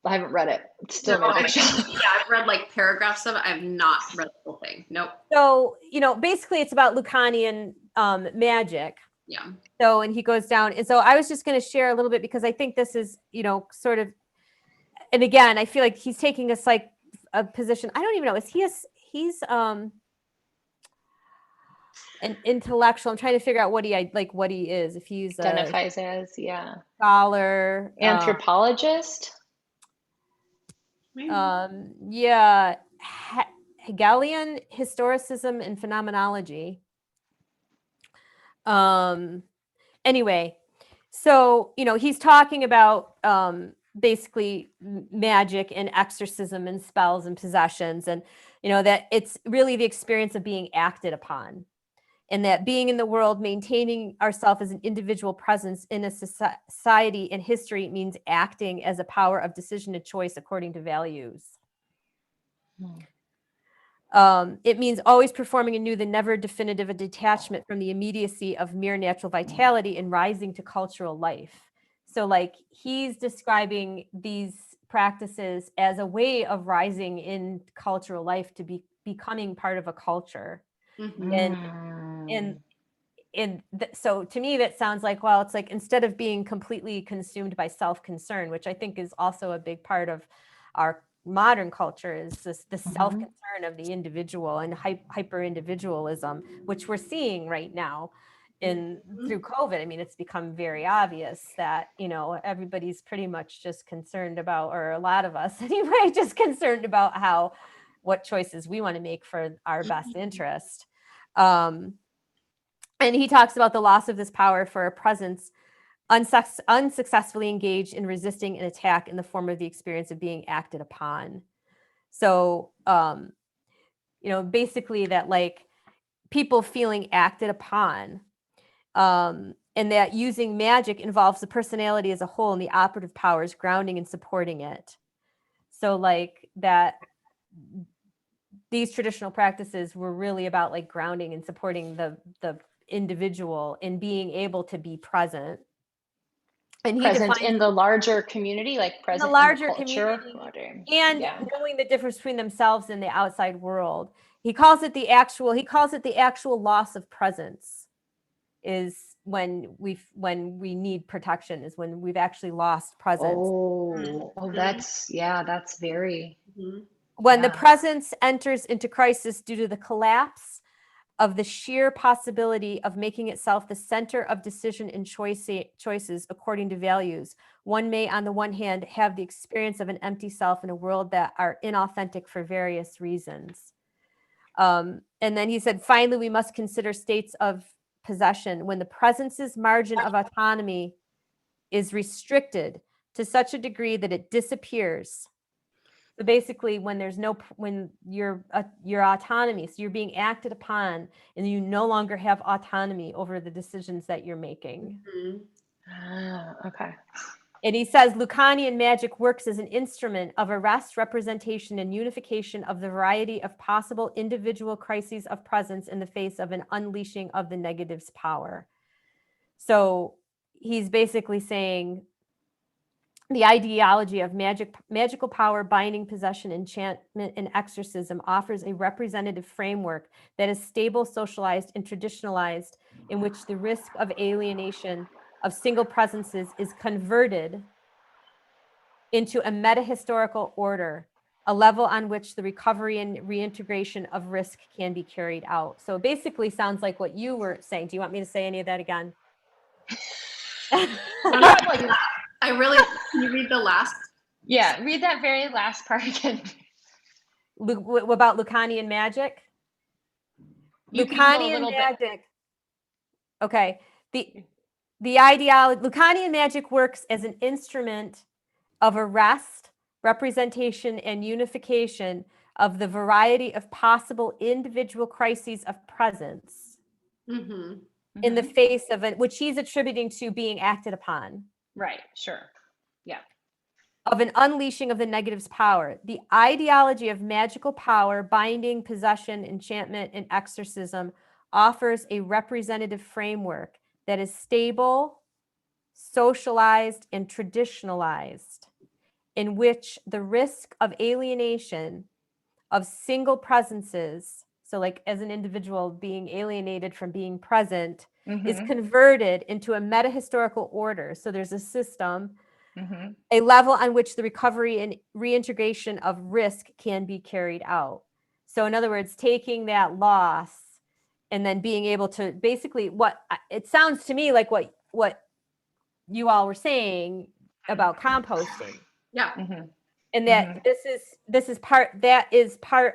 I haven't read it. It's still No, in my bookshelf. I've read like paragraphs of it. I have not read the whole thing. Nope. So, you know, basically it's about Lucanian magic. Yeah. So, and he goes down. And so I was just going to share a little bit, because I think this is, you know, sort of, and again, I feel like he's taking us like a position. I don't even know. He's an intellectual. I'm trying to figure out what he is. If he's Identifies as, scholar, anthropologist. Hegelian historicism and phenomenology. Anyway, so, you know, he's talking about basically magic and exorcism and spells and possessions, and, you know, that it's really the experience of being acted upon, and that being in the world, maintaining ourselves as an individual presence in a society and history, means acting as a power of decision and choice according to values. It means always performing anew the never definitive detachment from the immediacy of mere natural vitality and rising to cultural life. So like he's describing these practices as a way of rising in cultural life, to be becoming part of a culture. So to me, that sounds like, well, it's like, instead of being completely consumed by self-concern, which I think is also a big part of our modern culture, is the self-concern of the individual and hyper individualism, which we're seeing right now through COVID. I mean, it's become very obvious that, you know, everybody's pretty much just concerned about, or a lot of us anyway, just concerned about what choices we want to make for our best interest. And he talks about the loss of this power for a presence unsuccessfully engaged in resisting an attack in the form of the experience of being acted upon. So, you know, basically that like people feeling acted upon, and that using magic involves the personality as a whole and the operative powers grounding and supporting it. So like that these traditional practices were really about like grounding and supporting the individual in being able to be present. And present in the larger community, like present in the larger culture community, and knowing the difference between themselves and the outside world. He calls it the actual loss of presence, is when we need protection, is when we've actually lost presence. That's very when the presence enters into crisis due to the collapse of the sheer possibility of making itself the center of decision and choices according to values. One may, on the one hand, have the experience of an empty self in a world that are inauthentic for various reasons. And then he said, finally, we must consider states of possession when the presence's margin of autonomy is restricted to such a degree that it disappears. So basically, when your autonomy, so you're being acted upon, and you no longer have autonomy over the decisions that you're making. Okay. And he says Lucanian magic works as an instrument of arrest, representation, and unification of the variety of possible individual crises of presence in the face of an unleashing of the negative's power. So he's basically saying the ideology of magical power, binding, possession, enchantment, and exorcism offers a representative framework that is stable, socialized, and traditionalized, in which the risk of alienation of single presences is converted into a metahistorical order, a level on which the recovery and reintegration of risk can be carried out. So it basically sounds like what you were saying. Do you want me to say any of that again? I really, can you read the last? Yeah, read that very last part again. About Lucanian magic? Lucanian magic. Okay. The ideology, Lucanian magic works as an instrument of arrest, representation, and unification of the variety of possible individual crises of presence in the face of it, which he's attributing to being acted upon. Right, sure. Yeah. Of an unleashing of the negative's power. The ideology of magical power, binding, possession, enchantment, and exorcism offers a representative framework that is stable, socialized, and traditionalized, in which the risk of alienation of single presences, so like as an individual being alienated from being present, is converted into a metahistorical order. So there's a system, a level on which the recovery and reintegration of risk can be carried out. So in other words, taking that loss and then being able to basically, what it sounds to me like what you all were saying about composting. Yeah. And that this is part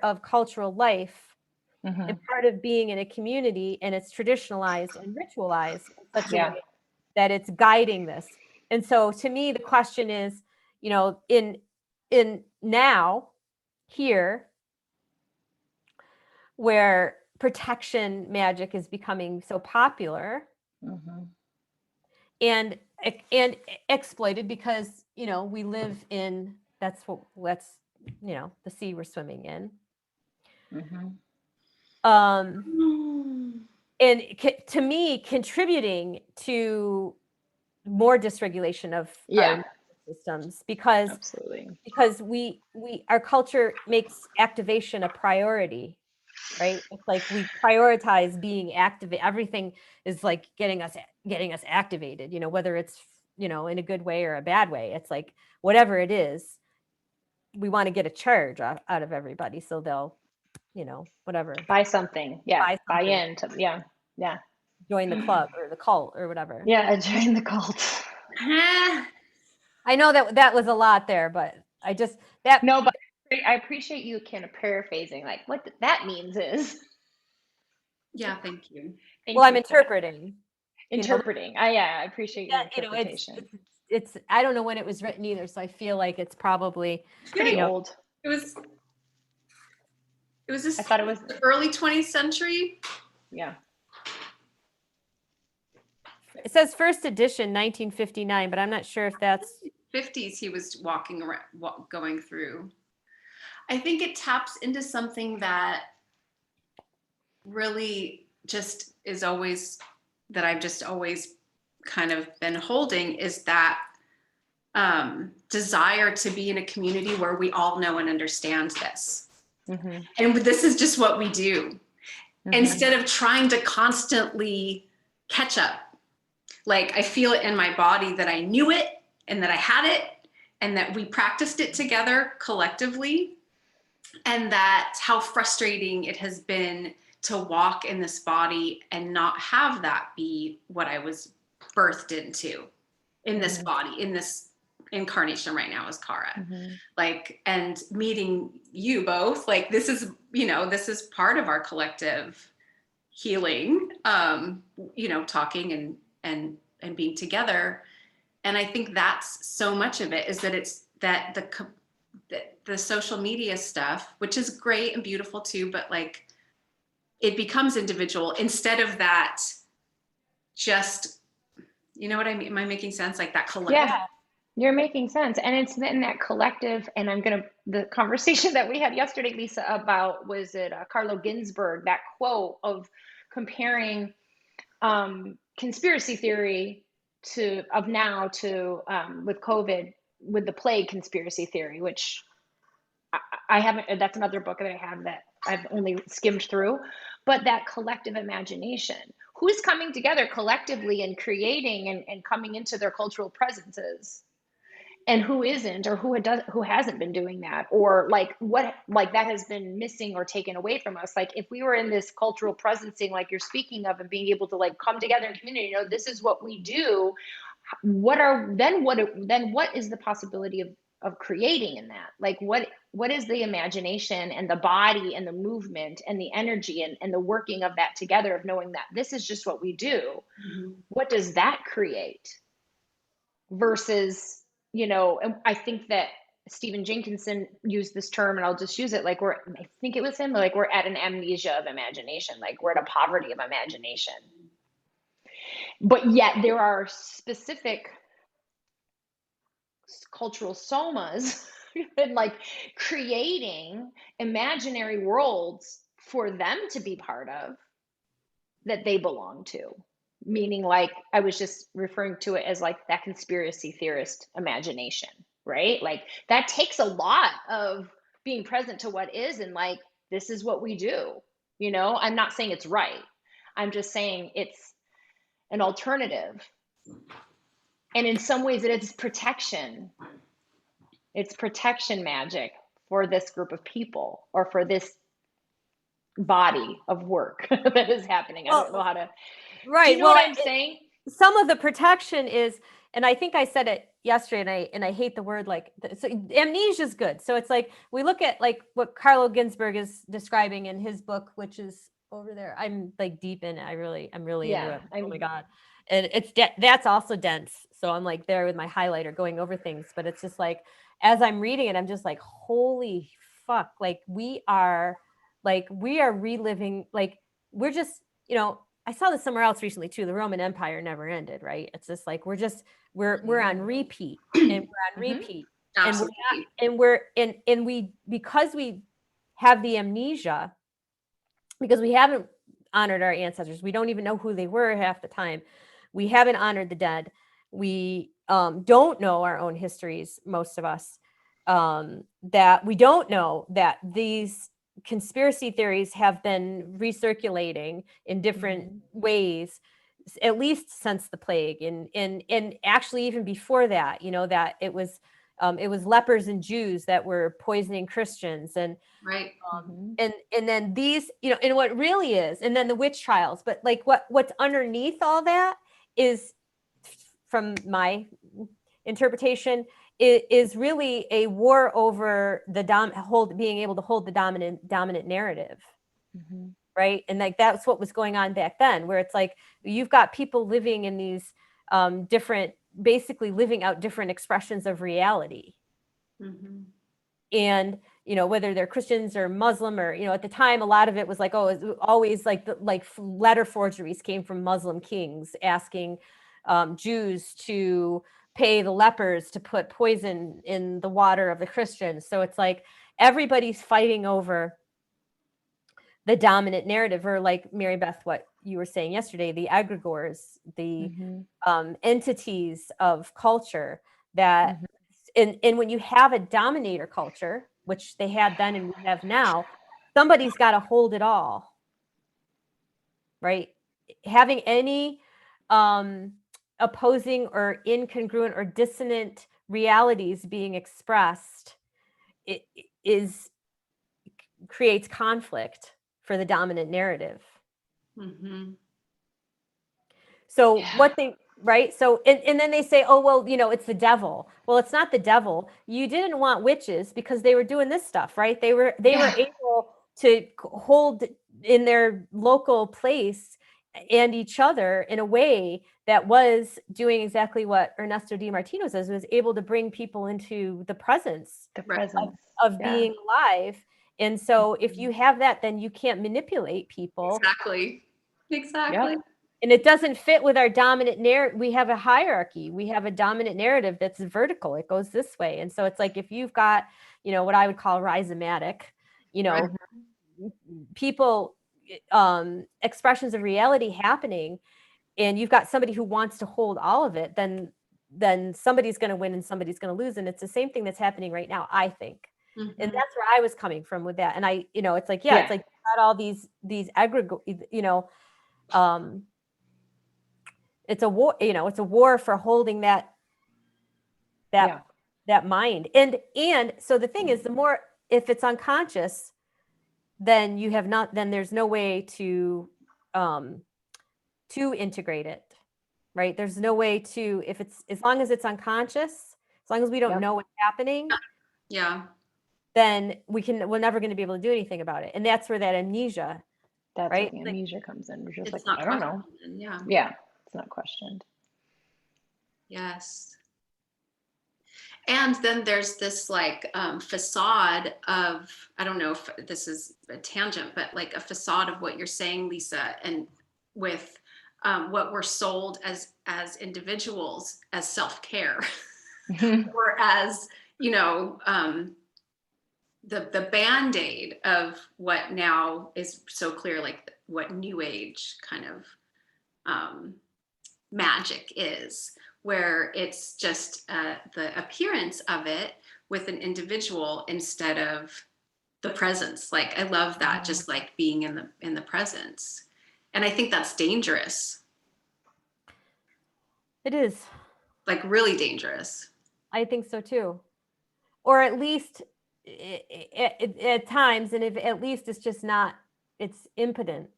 of cultural life and part of being in a community, and it's traditionalized and ritualized in such a way that it's guiding this. And so to me, the question is, in now here, where protection magic is becoming so popular and exploited because, we live in, that's the sea we're swimming in. And to me, contributing to more dysregulation of our systems, because our culture makes activation a priority, right? It's like we prioritize being active. Everything is like getting us activated, whether it's in a good way or a bad way. It's like whatever it is, we want to get a charge out of everybody, so they'll whatever, buy something, buy into, join the club or the cult or whatever. Join the cult. I know that was a lot there, but but I appreciate you kind of paraphrasing, like what that means is. Thank you. I'm interpreting. I appreciate your interpretation. It's I don't know when it was written either, so I feel like it's probably pretty old. It was this, I thought it was the early 20th century. Yeah. It says first edition 1959, but I'm not sure if that's 50s. He was walking around, going through. I think it taps into something that really just is always, that I've just always kind of been holding, is that desire to be in a community where we all know and understand this. And this is just what we do. Instead of trying to constantly catch up. Like I feel it in my body that I knew it and that I had it and that we practiced it together collectively. And that's how frustrating it has been to walk in this body and not have that be what I was birthed into, in this body, in this incarnation right now as Kara. Like, and meeting you both, like this is, this is part of our collective healing, talking and being together. And I think that's so much of it, is that it's that the social media stuff, which is great and beautiful too, but like it becomes individual instead of that just, you know what I mean? Am I making sense? Like that collective. Yeah, you're making sense. And it's in that collective, and the conversation that we had yesterday, Lisa, about, was it Carlo Ginzburg, that quote of comparing conspiracy theory with COVID, with the plague conspiracy theory, which I haven't, that's another book that I have that I've only skimmed through, but that collective imagination, who's coming together collectively and creating and coming into their cultural presences, and who isn't, or who hasn't been doing that, or like what, like that has been missing or taken away from us. Like if we were in this cultural presencing, like you're speaking of, and being able to like come together in community, you know, this is what we do. What is the possibility of creating in that? Like what is the imagination and the body and the movement and the energy and the working of that together, of knowing that this is just what we do. What does that create versus, you know, and I think that Stephen Jenkinson used this term, and I'll just use it, like I think it was him, like we're at an amnesia of imagination, like we're at a poverty of imagination. But yet there are specific cultural somas and like creating imaginary worlds for them to be part of, that they belong to. Meaning, like I was just referring to it as like that conspiracy theorist imagination, right? Like that takes a lot of being present to what is, and like this is what we do. You know, I'm not saying it's right. I'm just saying it's an alternative. And in some ways it is protection. It's protection magic for this group of people, or for this body of work that is happening. I don't know how to. Right. Do you know what I'm saying? Some of the protection is, and I think I said it yesterday, and I hate the word, like, so amnesia is good. So it's like, we look at like what Carlo Ginzburg is describing in his book, which is over there. I'm like deep in it. I'm really into it. Oh my God. And it's, that's also dense. So I'm like there with my highlighter going over things, but it's just like, as I'm reading it, I'm just like, holy fuck. Like we are reliving, like we're just, you know, I saw this somewhere else recently too. The Roman Empire never ended, right? It's just like we're on repeat, and we're on repeat, and we because we have the amnesia, because we haven't honored our ancestors. We don't even know who they were half the time. We haven't honored the dead. We don't know our own histories, most of us. That we don't know that these conspiracy theories have been recirculating in different ways, at least since the plague, and actually even before that, you know, that it was lepers and Jews that were poisoning Christians, and right, and then these, you know, and what really is, and then the witch trials. But like what's underneath all that is, from my interpretation, is really a war over the being able to hold the dominant narrative, right? And like that's what was going on back then, where it's like you've got people living in these different, basically living out different expressions of reality, and you know, whether they're Christians or Muslim, or, you know, at the time a lot of it was like, oh, it's always like letter forgeries came from Muslim kings asking Jews to pay the lepers to put poison in the water of the Christians. So it's like everybody's fighting over the dominant narrative, or like Marybeth, what you were saying yesterday, the egregores, the entities of culture that, and when you have a dominator culture, which they had then and we have now, somebody's got to hold it all, right? Having any opposing or incongruent or dissonant realities being expressed, it creates conflict for the dominant narrative. So what they, right? So, and then they say, oh, well, you know, it's the devil. Well, it's not the devil. You didn't want witches because they were doing this stuff, right? They were able to hold in their local place and each other in a way that was doing exactly what Ernesto Di Martino says, was able to bring people into the presence of being alive. And so if you have that, then you can't manipulate people. Exactly. Yep. And it doesn't fit with our dominant narrative. We have a hierarchy. We have a dominant narrative that's vertical. It goes this way. And so it's like, if you've got, you know, what I would call rhizomatic, you know, people, expressions of reality happening, and you've got somebody who wants to hold all of it, then then somebody's going to win and somebody's going to lose. And it's the same thing that's happening right now, I think. And Mhm. that's where I was coming from with that. And I, it's like, Yeah. it's like you got all these aggregate, it's a war, it's a war for holding that mind. And so the thing is, the more, if it's unconscious, then then there's no way to integrate it, right? There's no way to, as long as it's unconscious, as long as we don't know what's happening, Yeah. then we're never going to be able to do anything about it. And that's where that amnesia, That's right? where the amnesia comes in. We're just It's like, not I don't know. questioned. Yeah. Yeah, it's not questioned. Yes. And then there's this like facade of, I don't know if this is a tangent, but like a facade of what you're saying, Lisa, and with what we're sold as individuals as self-care, or as, the Band-Aid of what now is so clear, like what New Age kind of magic is, where it's just the appearance of it with an individual instead of the presence. Like, I love that, just like being in the presence. And I think that's dangerous. It is. Like, really dangerous. I think so too. Or at least at times, and if at least it's just not, it's impotent.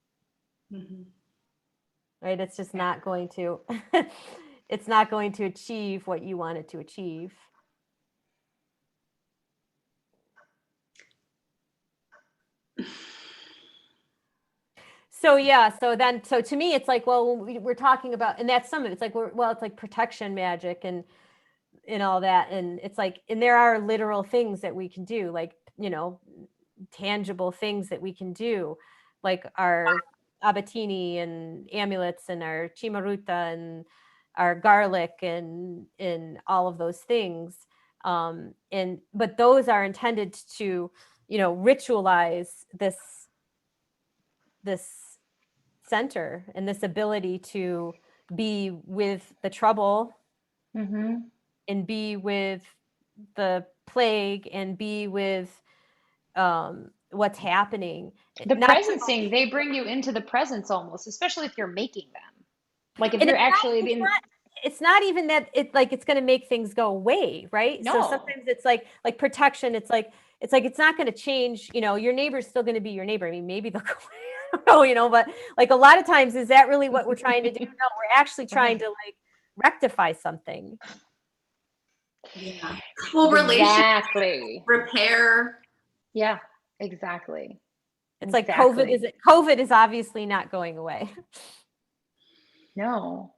Mm-hmm. Right? It's just not going to, it's not going to achieve what you want it to achieve. So so to me, it's like, well, we're talking about, and that's some of it. It's like, it's like protection magic and all that. And it's like, and there are literal things that we can do, like, tangible things that we can do, like our abatini and amulets and our chimaruta and our garlic and all of those things. But those are intended to, ritualize this center and this ability to be with the trouble and be with the plague and be with what's happening. The presencing, they bring you into the presence almost, especially if you're making them. Like if and you're actually it's not even that it's going to make things go away, right? No. So sometimes it's like protection. It's like it's not going to change. Your neighbor's still going to be your neighbor. I mean, maybe they'll go away, I don't know, but like a lot of times, is that really what we're trying to do? No, we're actually trying to like rectify something. Yeah. Well, exactly. Repair. Yeah, exactly. It's like COVID is obviously not going away. No.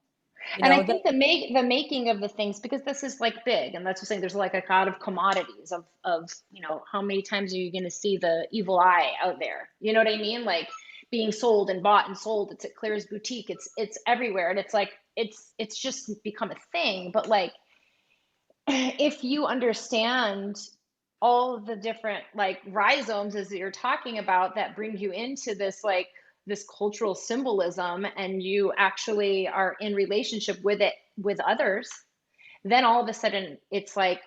And I think the making of the things, because this is like big, and that's what I'm saying, there's like a god of commodities of how many times are you going to see the evil eye out there? You know what I mean? Like being sold and bought and sold. It's at Claire's boutique. It's everywhere. And it's like, it's just become a thing. But like, if you understand all of the different like rhizomes as you're talking about that bring you into this like this cultural symbolism, and you actually are in relationship with it with others, then all of a sudden it's like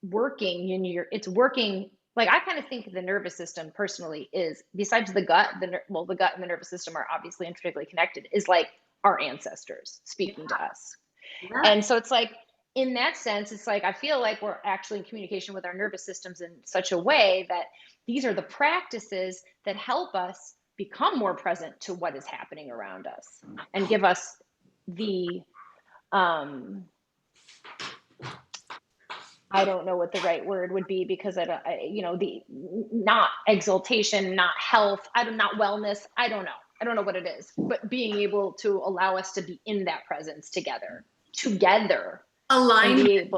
working and it's working. Like I kind of think the nervous system personally is, besides the gut, the gut and the nervous system are obviously intricately connected, is like our ancestors speaking to us. Yeah. And so it's like, in that sense, it's like, I feel like we're actually in communication with our nervous systems in such a way that these are the practices that help us become more present to what is happening around us and give us the, I don't know what the right word would be, because the not exaltation, not health, not wellness. I don't know what it is, but being able to allow us to be in that presence together. Alignment.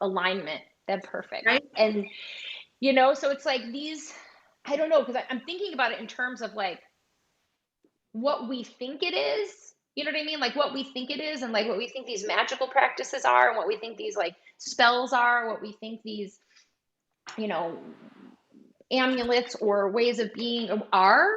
Alignment. That's perfect. Right. And, so it's like these, I don't know, because I'm thinking about it in terms of like what we think it is, you know what I mean? Like what we think it is, and like what we think these magical practices are, and what we think these like spells are, what we think these, amulets or ways of being are.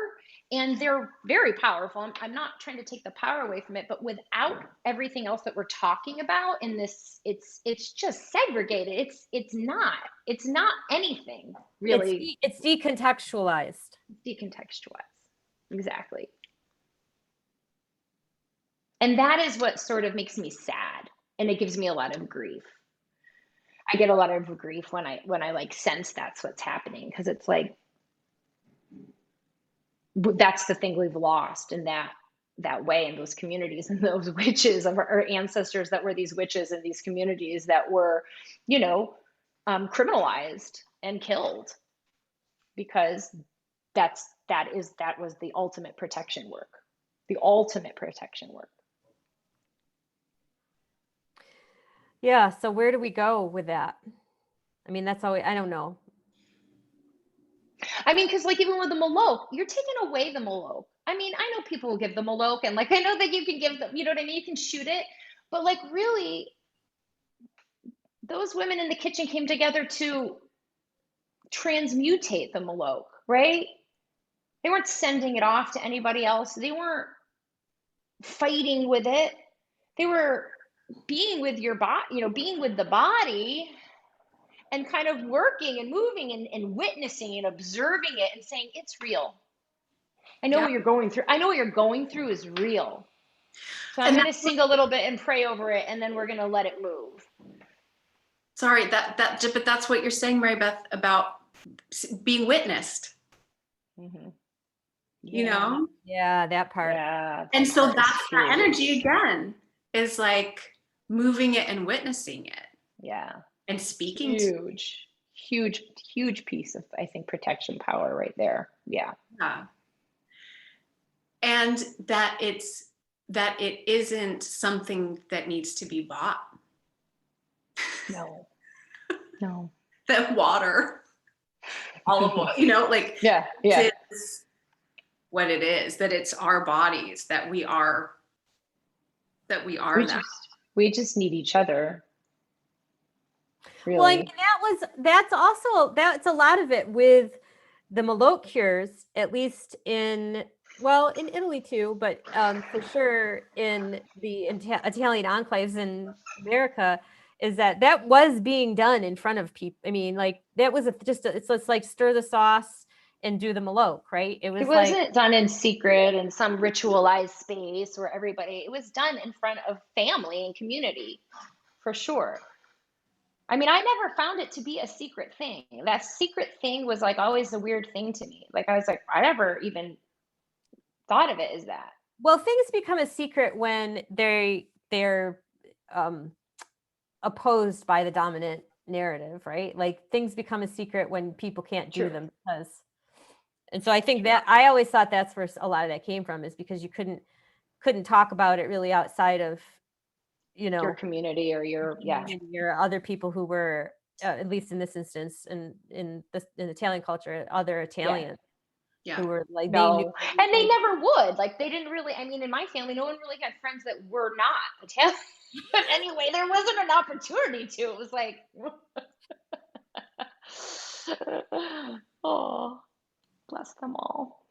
and they're very powerful. I'm not trying to take the power away from it, but without everything else that we're talking about in this, it's just segregated. It's not anything really. It's decontextualized. Decontextualized. Exactly. And that is what sort of makes me sad, and it gives me a lot of grief. I get a lot of grief when I like sense that's what's happening, because it's like, that's the thing we've lost in that way, in those communities, and those witches of our ancestors that were these witches in these communities that were, criminalized and killed, because that was the ultimate protection work. The ultimate protection work. Yeah. So where do we go with that? I mean, that's always, I don't know. I mean, because like even with the Moloch, you're taking away the Moloch. I mean, I know people will give the Moloch, and like I know that you can give them, you know what I mean? You can shoot it, but like really, those women in the kitchen came together to transmutate the Moloch, right? They weren't sending it off to anybody else. They weren't fighting with it. They were being with your body, being with the body, and kind of working and moving and witnessing and observing it and saying, it's real. I know what you're going through. I know what you're going through is real. So I'm going to sing a little bit and pray over it, and then we're going to let it move. Sorry, but that's what you're saying, Marybeth, about being witnessed. Mm-hmm. Yeah, that part. Yeah, and so that's that energy again, is like moving it and witnessing it. Yeah. And speaking huge piece of, I think, protection power right there. Yeah. And that it isn't something that needs to be bought. No. That water, olive oil, yeah. It's what it is, that it's our bodies, that we are we just need each other. Really. Well, I mean, that's a lot of it with the Moloch cures, at least in Italy too, but for sure in the Italian enclaves in America, is that was being done in front of people. I mean, like that was it's like stir the sauce and do the Moloch, right? It wasn't done in secret in some ritualized space where it was done in front of family and community, for sure. I mean, I never found it to be a secret thing. That secret thing was like always a weird thing to me. Like I was like, I never even thought of it as that. Well, things become a secret when they're opposed by the dominant narrative, right? Like things become a secret when people can't do them because. And so I think that I always thought that's where a lot of that came from, is because you couldn't talk about it really outside of, your community or your other people who were at least in this instance in Italian culture, other Italians. Yeah. Who were like, they knew, and they never would. Like they didn't really. I mean, in my family, no one really had friends that were not Italian. But anyway, there wasn't an opportunity to. It was like, oh, bless them all.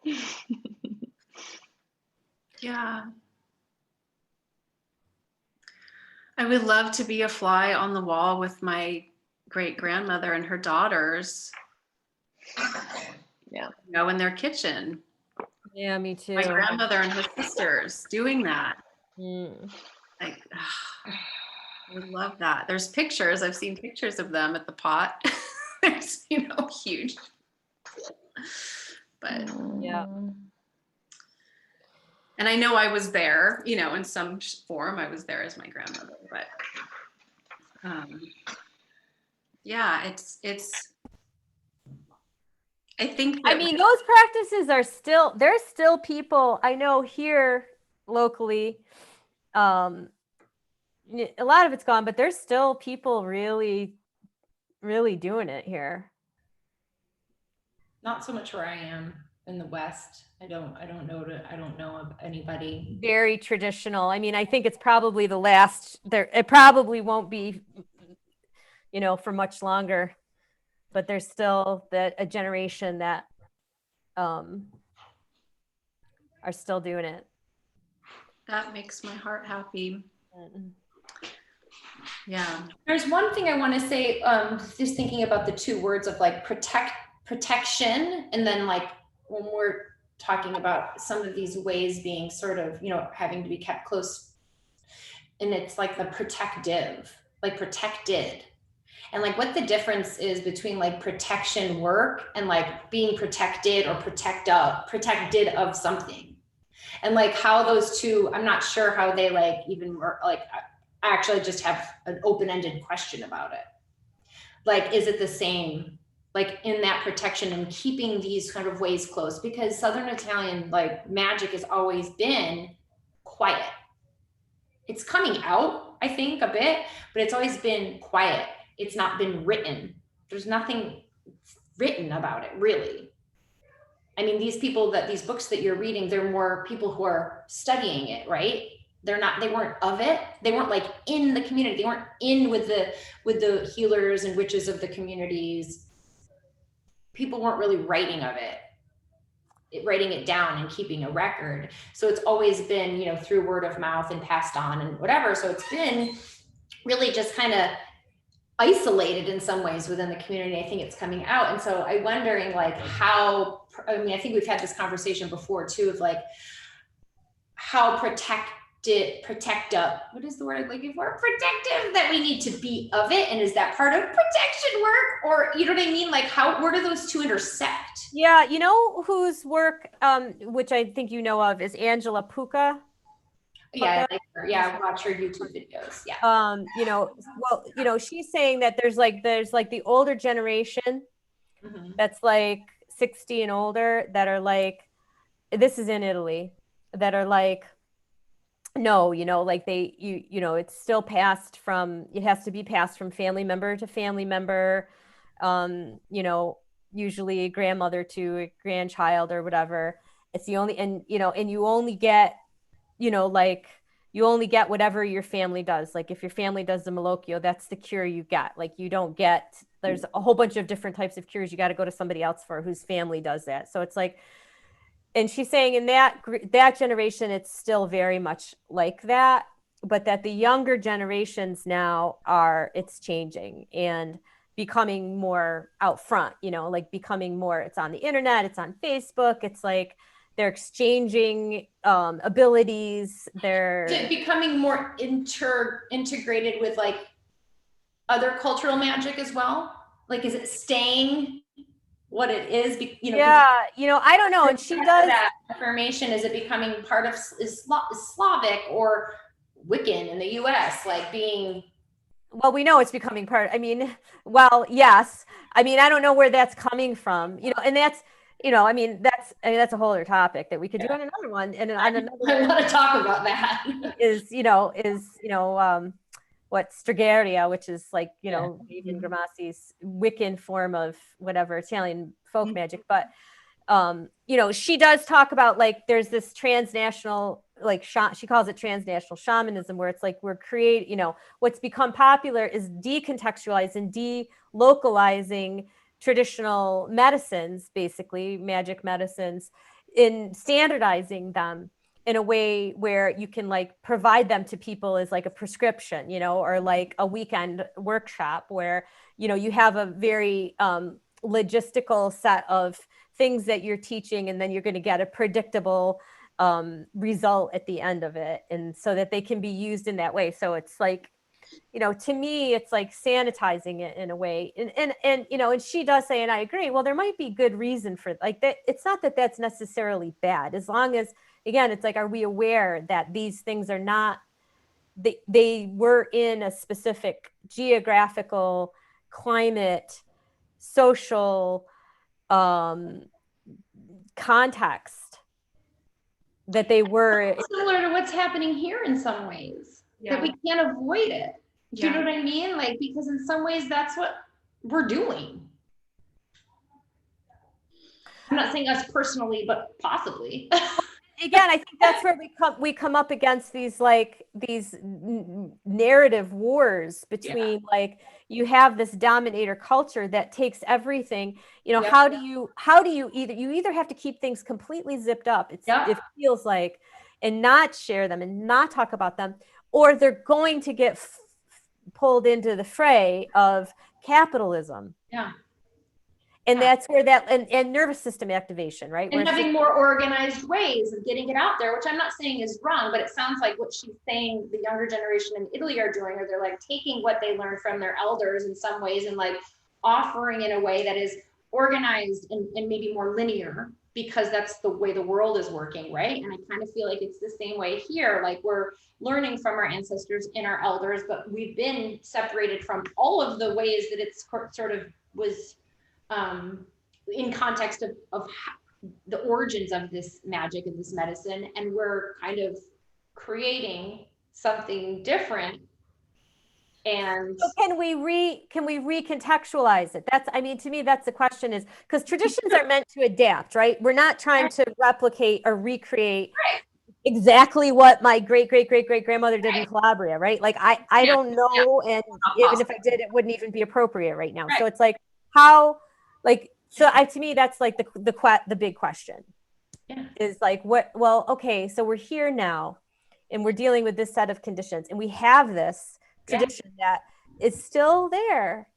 Yeah. I would love to be a fly on the wall with my great grandmother and her daughters. Yeah. In their kitchen. Yeah, me too. My grandmother and her sisters doing that. Like, I would love that. There's pictures. I've seen pictures of them at the pot. There's, huge. But yeah. And I know I was there, in some form. I was there as my grandmother. But yeah, it's. I think. I mean, those practices there's still people I know here locally. A lot of it's gone, but there's still people really, really doing it here. Not so much where I am in the West. I don't know of anybody. Very traditional. I mean, I think it's probably the last there. It probably won't be, for much longer, but there's still a generation that are still doing it. That makes my heart happy. Mm. Yeah. There's one thing I want to say, just thinking about the two words of like protection, and then like when we're talking about some of these ways being sort of, you know, having to be kept close, and it's like the protective, like protected, and like what the difference is between like protection work and like being protected or protected of something, and like how those two, I'm not sure how they like even work. Like I actually just have an open-ended question about it. Like, is it the same, like in that protection and keeping these kind of ways close? Because Southern Italian like magic has always been quiet. It's coming out, I think, a bit, but it's always been quiet. It's not been written. There's nothing written about it, really. I mean, these books that you're reading, they're more people who are studying it, right? They weren't of it. They weren't like in the community. They weren't in with the healers and witches of the communities. People weren't really writing of it, writing it down and keeping a record. So it's always been, you know, through word of mouth and passed on and whatever. So it's been really just kind of isolated in some ways within the community. I think it's coming out. And so I'm wondering like how, I mean, I think we've had this conversation before too, of like how what is the word I'm looking for? Protective that we need to be of it. And is that part of protection work? Or, you know what I mean? Like where do those two intersect? Yeah, you know whose work, which I think you know of, is Angela Pucca. Yeah, I like her. Yeah, watch her YouTube videos. Yeah. You know, well, you know, she's saying that there's like the older generation that's like 60 and older that are like, this is in Italy, that are like, no, you know, like you know, it's still it has to be passed from family member to family member, you know, usually a grandmother to a grandchild or whatever. It's the only, and, you know, and you only get, you know, like you only get whatever your family does. Like if your family does the Malocchio, that's the cure you get. Like you don't get, there's a whole bunch of different types of cures you got to go to somebody else for whose family does that. So it's like, and she's saying in that generation, it's still very much like that, but that the younger generations now it's changing and becoming more out front, you know, like becoming more, it's on the internet, it's on Facebook. It's like, they're exchanging abilities. They're becoming more integrated with like other cultural magic as well. Like, is it staying what it is? You know, yeah, you know, I don't know. And she does that affirmation. Is it becoming part of Slavic or Wiccan in the U.S.? Like being. Well, we know it's becoming part. I mean, well, yes. I mean, I don't know where that's coming from. You know, and that's. You know, I mean, that's a whole other topic that we could do on another one. And on another I want to talk about that. is what Stregeria, which is like, you know, David Gramassi's Wiccan form of whatever Italian folk magic. But, you know, she does talk about like, there's this transnational, like she calls it transnational shamanism, where it's like, you know, what's become popular is decontextualizing and delocalizing traditional medicines, basically magic medicines, in standardizing them in a way where you can like provide them to people as like a prescription, you know, or like a weekend workshop where, you know, you have a very logistical set of things that you're teaching, and then you're going to get a predictable result at the end of it. And so that they can be used in that way. So it's like, you know, to me, it's like sanitizing it in a way. And you know, and she does say, and I agree, well, there might be good reason for like that. It's not that that's necessarily bad, as long as, again, it's like, are we aware that these things are not, they were in a specific geographical, climate, social context that they were. Similar to what's happening here in some ways. That we can't avoid it. Do you know what I mean? Like, because in some ways that's what we're doing. I'm not saying us personally, but possibly. again, I think that's where we come up against these narrative wars between like you have this dominator culture that takes everything, Yep. how do you either have to keep things completely zipped up, it feels like, and not share them and not talk about them, or they're going to get pulled into the fray of capitalism. Yeah. And that's where and nervous system activation, right? And having more organized ways of getting it out there, which I'm not saying is wrong, but it sounds like what she's saying the younger generation in Italy are doing, or they're like taking what they learned from their elders in some ways and like offering in a way that is organized and maybe more linear, because that's the way the world is working, right? And I kind of feel like it's the same way here. Like we're learning from our ancestors and our elders, but we've been separated from all of the ways that it's sort of was in context of the origins of this magic and this medicine, and we're kind of creating something different. And so can we recontextualize it? That's, I mean, to me, that's the question, is because traditions are meant to adapt, right? We're not trying to replicate or recreate exactly what my great grandmother did in Calabria, right? Like I don't know, and even if I did, it wouldn't even be appropriate right now. So it's like, how, like, so to me, that's like the big question is like, well, okay, so we're here now and we're dealing with this set of conditions, and we have this tradition that is still there.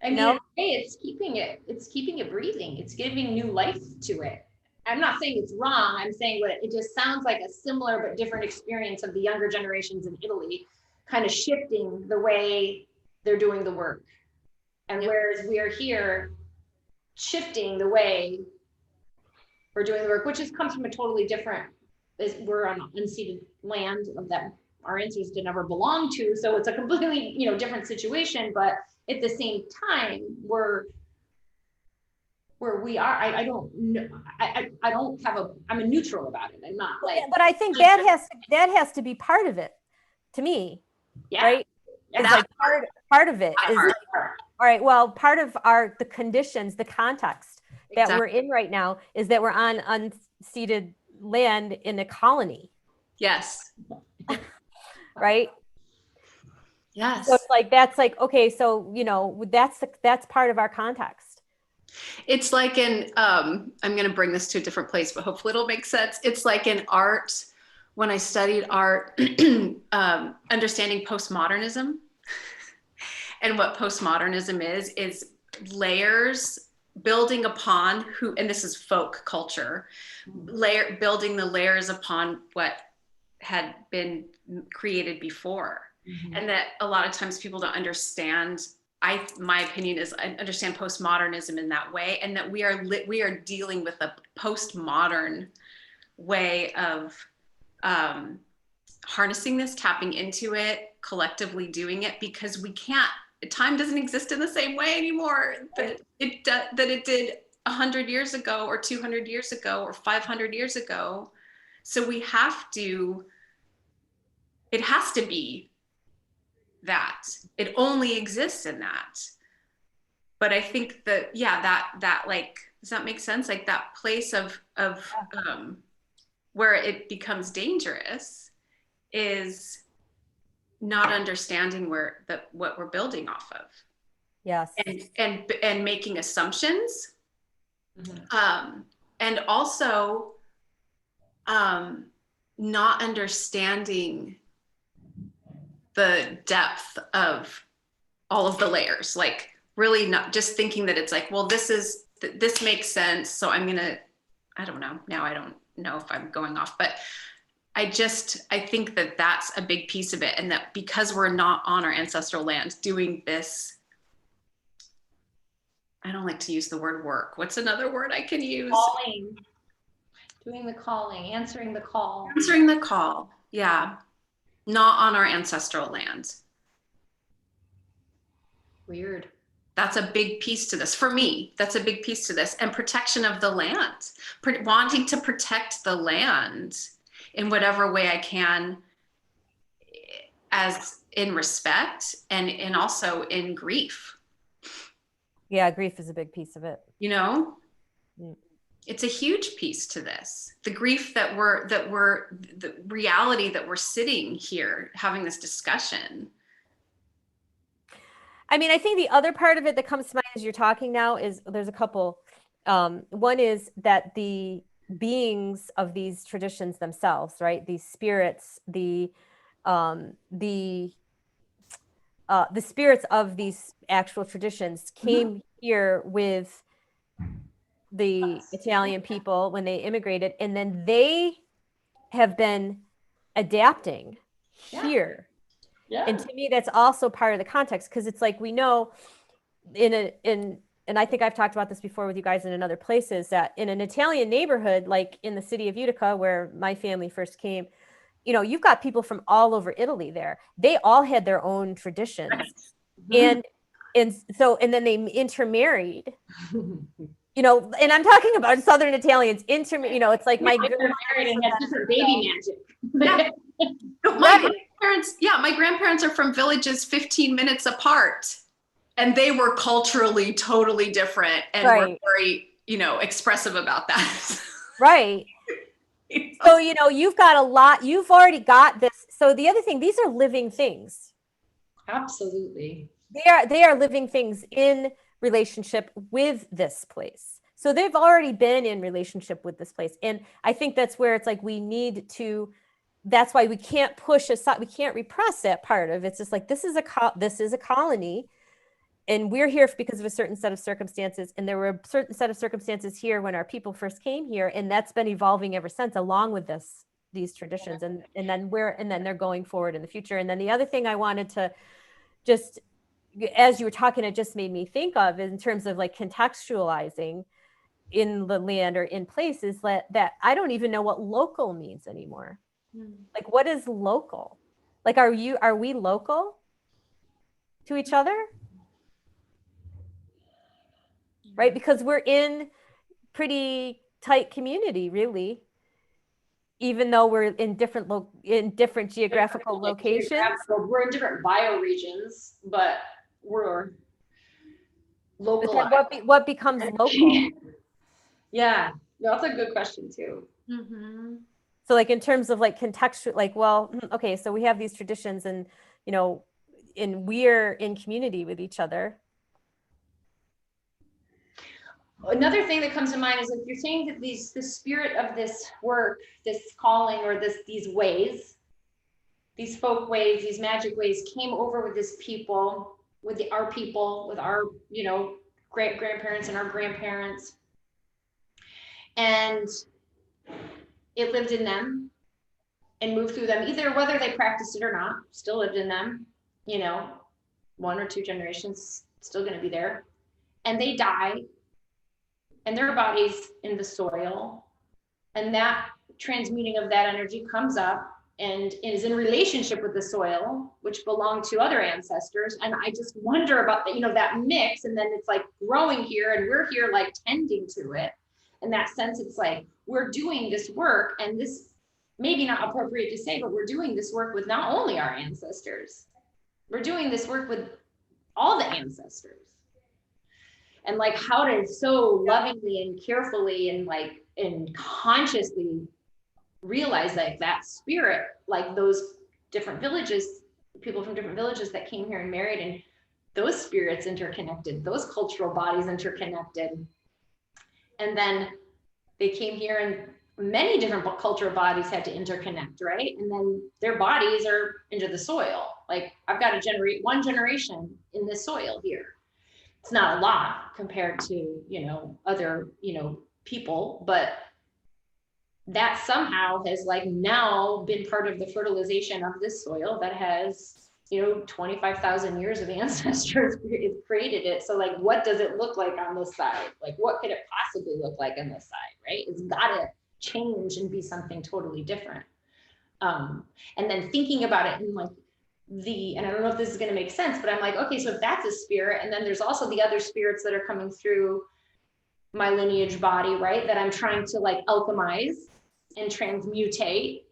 I mean, it's keeping it breathing. It's giving new life to it. I'm not saying it's wrong. I'm saying it just sounds like a similar but different experience of the younger generations in Italy, kind of shifting the way they're doing the work. And whereas we are here shifting the way we're doing the work, which comes from a totally different, we're on unceded land that our ancestors never belonged to. So it's a completely, different situation, but at the same time, where we are, I don't know, I'm a neutral about it. I'm not like, but I think that has to be part of it, to me, right? It's like part of it is like, all right, well, part of the conditions, the context that we're in right now is that we're on unceded land in a colony. Yes. Right? Yes. So it's like, that's like, okay, so, that's part of our context. It's like I'm going to bring this to a different place, but hopefully it'll make sense. It's like in art, when I studied art, understanding postmodernism. And what postmodernism is layers building upon and this is folk culture, building the layers upon what had been created before. Mm-hmm. And that a lot of times people don't understand. My opinion is I understand postmodernism in that way, and that we are dealing with a postmodern way of harnessing this, tapping into it, collectively doing it, because time doesn't exist in the same way anymore that it did 100 years ago or 200 years ago or 500 years ago. So it has to be that it only exists in that. But I think that, that like, does that make sense? Like that place of where it becomes dangerous is not understanding what we're building off of. Yes. And making assumptions. Mm-hmm. And also not understanding the depth of all of the layers, like really not just thinking that it's like, well, this makes sense, so I don't know, now I don't know if I'm going off, but I think that that's a big piece of it. And that because we're not on our ancestral land doing this, I don't like to use the word work. What's another word I can use? Calling. Doing the calling, answering the call. Answering the call, yeah. Not on our ancestral land. Weird. That's a big piece to this. For me, that's a big piece to this. And protection of the land. Wanting to protect the land in whatever way I can, as in respect and also in grief. Yeah, grief is a big piece of it. Mm. it's a huge piece to this. The grief that the reality that we're sitting here having this discussion. I mean, I think the other part of it that comes to mind as you're talking now is there's a couple. One is that the beings of these traditions themselves, right? These spirits, the spirits of these actual traditions came here with the Italian people when they immigrated, and then they have been adapting here. Yeah. And to me, that's also part of the context, because it's like we know and I think I've talked about this before with you guys in other places, that in an Italian neighborhood, like in the city of Utica, where my family first came, you know, you've got people from all over Italy there. They all had their own traditions. And then they intermarried, you know, and I'm talking about Southern Italians, you know, it's like my married and had different baby magic. My grandparents are from villages 15 minutes apart, and they were culturally totally different and were very, you know, expressive about that. Right. So, you know, you've got a lot, you've already got this. So the other thing, these are living things. Absolutely. They are living things in relationship with this place. So they've already been in relationship with this place. And I think that's where it's like we need to, that's why we can't push aside, we can't repress that part of it. It's just like this is a colony, and we're here because of a certain set of circumstances, and there were a certain set of circumstances here when our people first came here, and that's been evolving ever since, along with these traditions, and then they're going forward in the future. And then the other thing I wanted to just, as you were talking, it just made me think of in terms of like contextualizing in the land or in places that I don't even know what local means anymore. Like, what is local? Like, are we local to each other? Right? Because we're in pretty tight community, really, even though we're in different geographical locations. We're in different bioregions, but we're local. What becomes local? Yeah, that's a good question too. So like in terms of like contextual, like, well, okay, so we have these traditions, and, you know, and we're in community with each other. Another thing that comes to mind is if you're saying that the spirit of this work, this calling, or these ways, these folk ways, these magic ways came over with this people, with our people, with our, you know, grandparents and our grandparents. And it lived in them and moved through them, either whether they practiced it or not, still lived in them, you know, 1 or 2 generations, still going to be there. And they die, and their bodies in the soil, and that transmuting of that energy comes up and is in relationship with the soil, which belonged to other ancestors. And I just wonder about that, you know, that mix, and then it's like growing here, and we're here like tending to it. In that sense, it's like we're doing this work, and this maybe not appropriate to say, but we're doing this work with not only our ancestors, we're doing this work with all the ancestors. And like how to so lovingly and carefully and like and consciously realize like that spirit, like those different villages, people from different villages that came here and married, and those spirits interconnected, those cultural bodies interconnected. And then they came here, and many different cultural bodies had to interconnect, right? And then their bodies are into the soil. Like I've got to generate 1 generation in this soil here. It's not a lot compared to, you know, other, you know, people, but that somehow has like now been part of the fertilization of this soil that has, you know, 25,000 years of ancestors created it. So like, what does it look like on this side? Like, what could it possibly look like on this side, right? It's got to change and be something totally different. And then thinking about it in like and I don't know if this is going to make sense, but I'm like, okay, so if that's a spirit, and then there's also the other spirits that are coming through my lineage body, right? That I'm trying to like alchemize and transmutate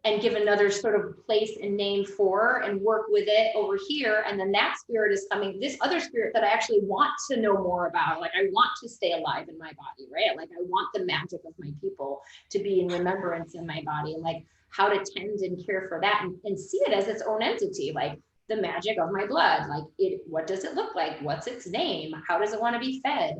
and give another sort of place and name for and work with it over here. And then that spirit is coming, this other spirit that I actually want to know more about. Like I want to stay alive in my body, right? Like I want the magic of my people to be in remembrance in my body, and like how to tend and care for that, and see it as its own entity, like the magic of my blood. Like what does it look like? What's its name? How does it want to be fed?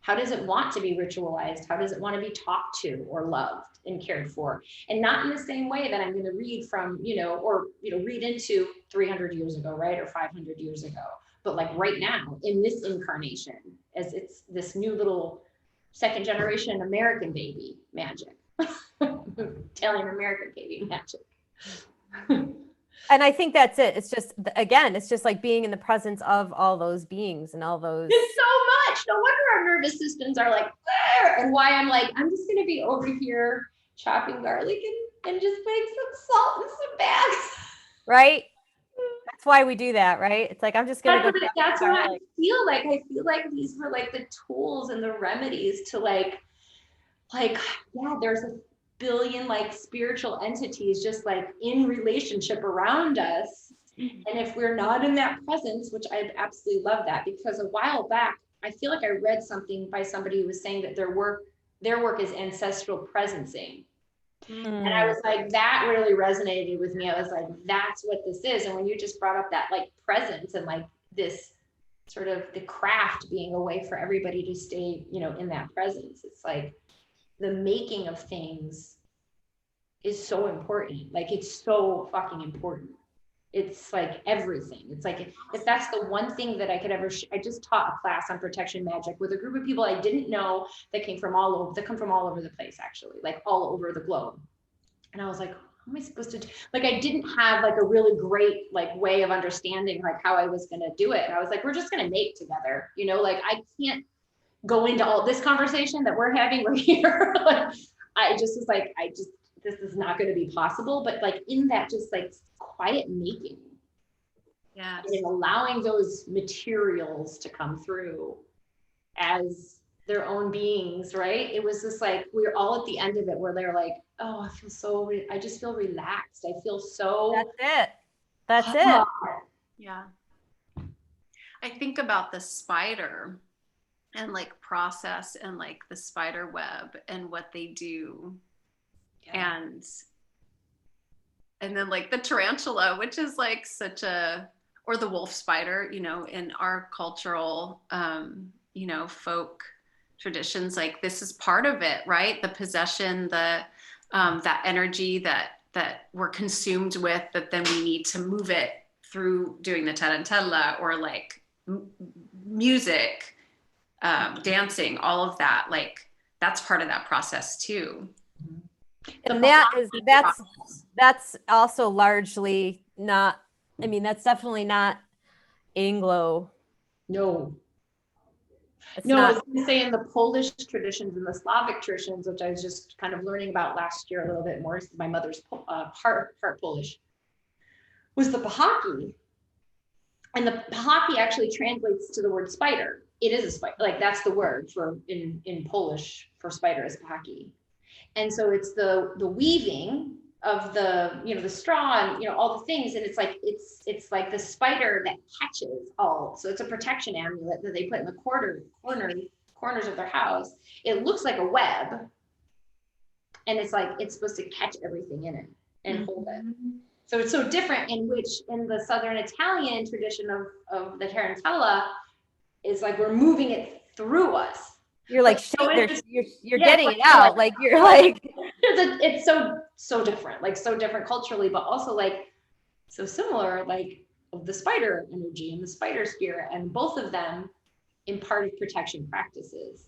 How does it want to be ritualized? How does it want to be talked to or loved and cared for? And not in the same way that I'm going to read from, read into 300 years ago, right? Or 500 years ago. But like right now in this incarnation, as it's this new little second generation American baby magic, Italian American baby magic. And I think that's it. It's just, again, it's just like being in the presence of all those beings and all those. It's so much. No wonder our nervous systems are like, there. And why I'm like, I'm just going to be over here chopping garlic and just putting some salt in some bags. Right? That's why we do that, right? It's like, I'm just going to go. That's what I feel like. I feel like these were like the tools and the remedies to like, yeah, there's a billion like spiritual entities just like in relationship around us. And if we're not in that presence, which I absolutely love that, because a while back, I feel like I read something by somebody who was saying that their work is ancestral presencing. And I was like, that really resonated with me. I was like, that's what this is. And when you just brought up that like presence and like this sort of the craft being a way for everybody to stay, in that presence, it's like the making of things is so important. Like it's so fucking important. It's like everything. It's like, if that's the one thing that I could ever, I just taught a class on protection magic with a group of people I didn't know that come from all over the place, actually, like all over the globe. And I was like, how am I supposed to do? Like, I didn't have like a really great like way of understanding like how I was going to do it. And I was like, we're just going to make together, like I can't go into all this conversation that we're having right here. Like, I just was like, this is not going to be possible. But like in that, just like quiet making, yeah, and allowing those materials to come through as their own beings, right? It was just like, we were all at the end of it where they're like, oh, I just feel relaxed. I feel so. That's it. Yeah. I think about the spider and like process and like the spider web and what they do. Yeah. And then like the tarantula, which is like or the wolf spider, in our cultural, folk traditions, like this is part of it, right? The possession, that energy that we're consumed with, that then we need to move it through doing the tarantella or like music, dancing, all of that, like that's part of that process too. And that's also largely not, that's definitely not Anglo. No. I was going to say in the Polish traditions and the Slavic traditions, which I was just kind of learning about last year a little bit more, my mother's part Polish, was the pahaki. And the pahaki actually translates to the word spider. It is a spider, like that's the word for in Polish for spider is pahaki. And so it's the weaving of the the straw and all the things, and it's like the spider that catches all. So it's a protection amulet that they put in the corners of their house. It looks like a web, and it's like it's supposed to catch everything in it and hold it. So it's so different in the Southern Italian tradition of the tarantella is like we're moving it through us. You're like you're getting it out, like you're like it's so different, like so different culturally, but also like so similar, like of the spider energy and the spider spirit, and both of them imparted protection practices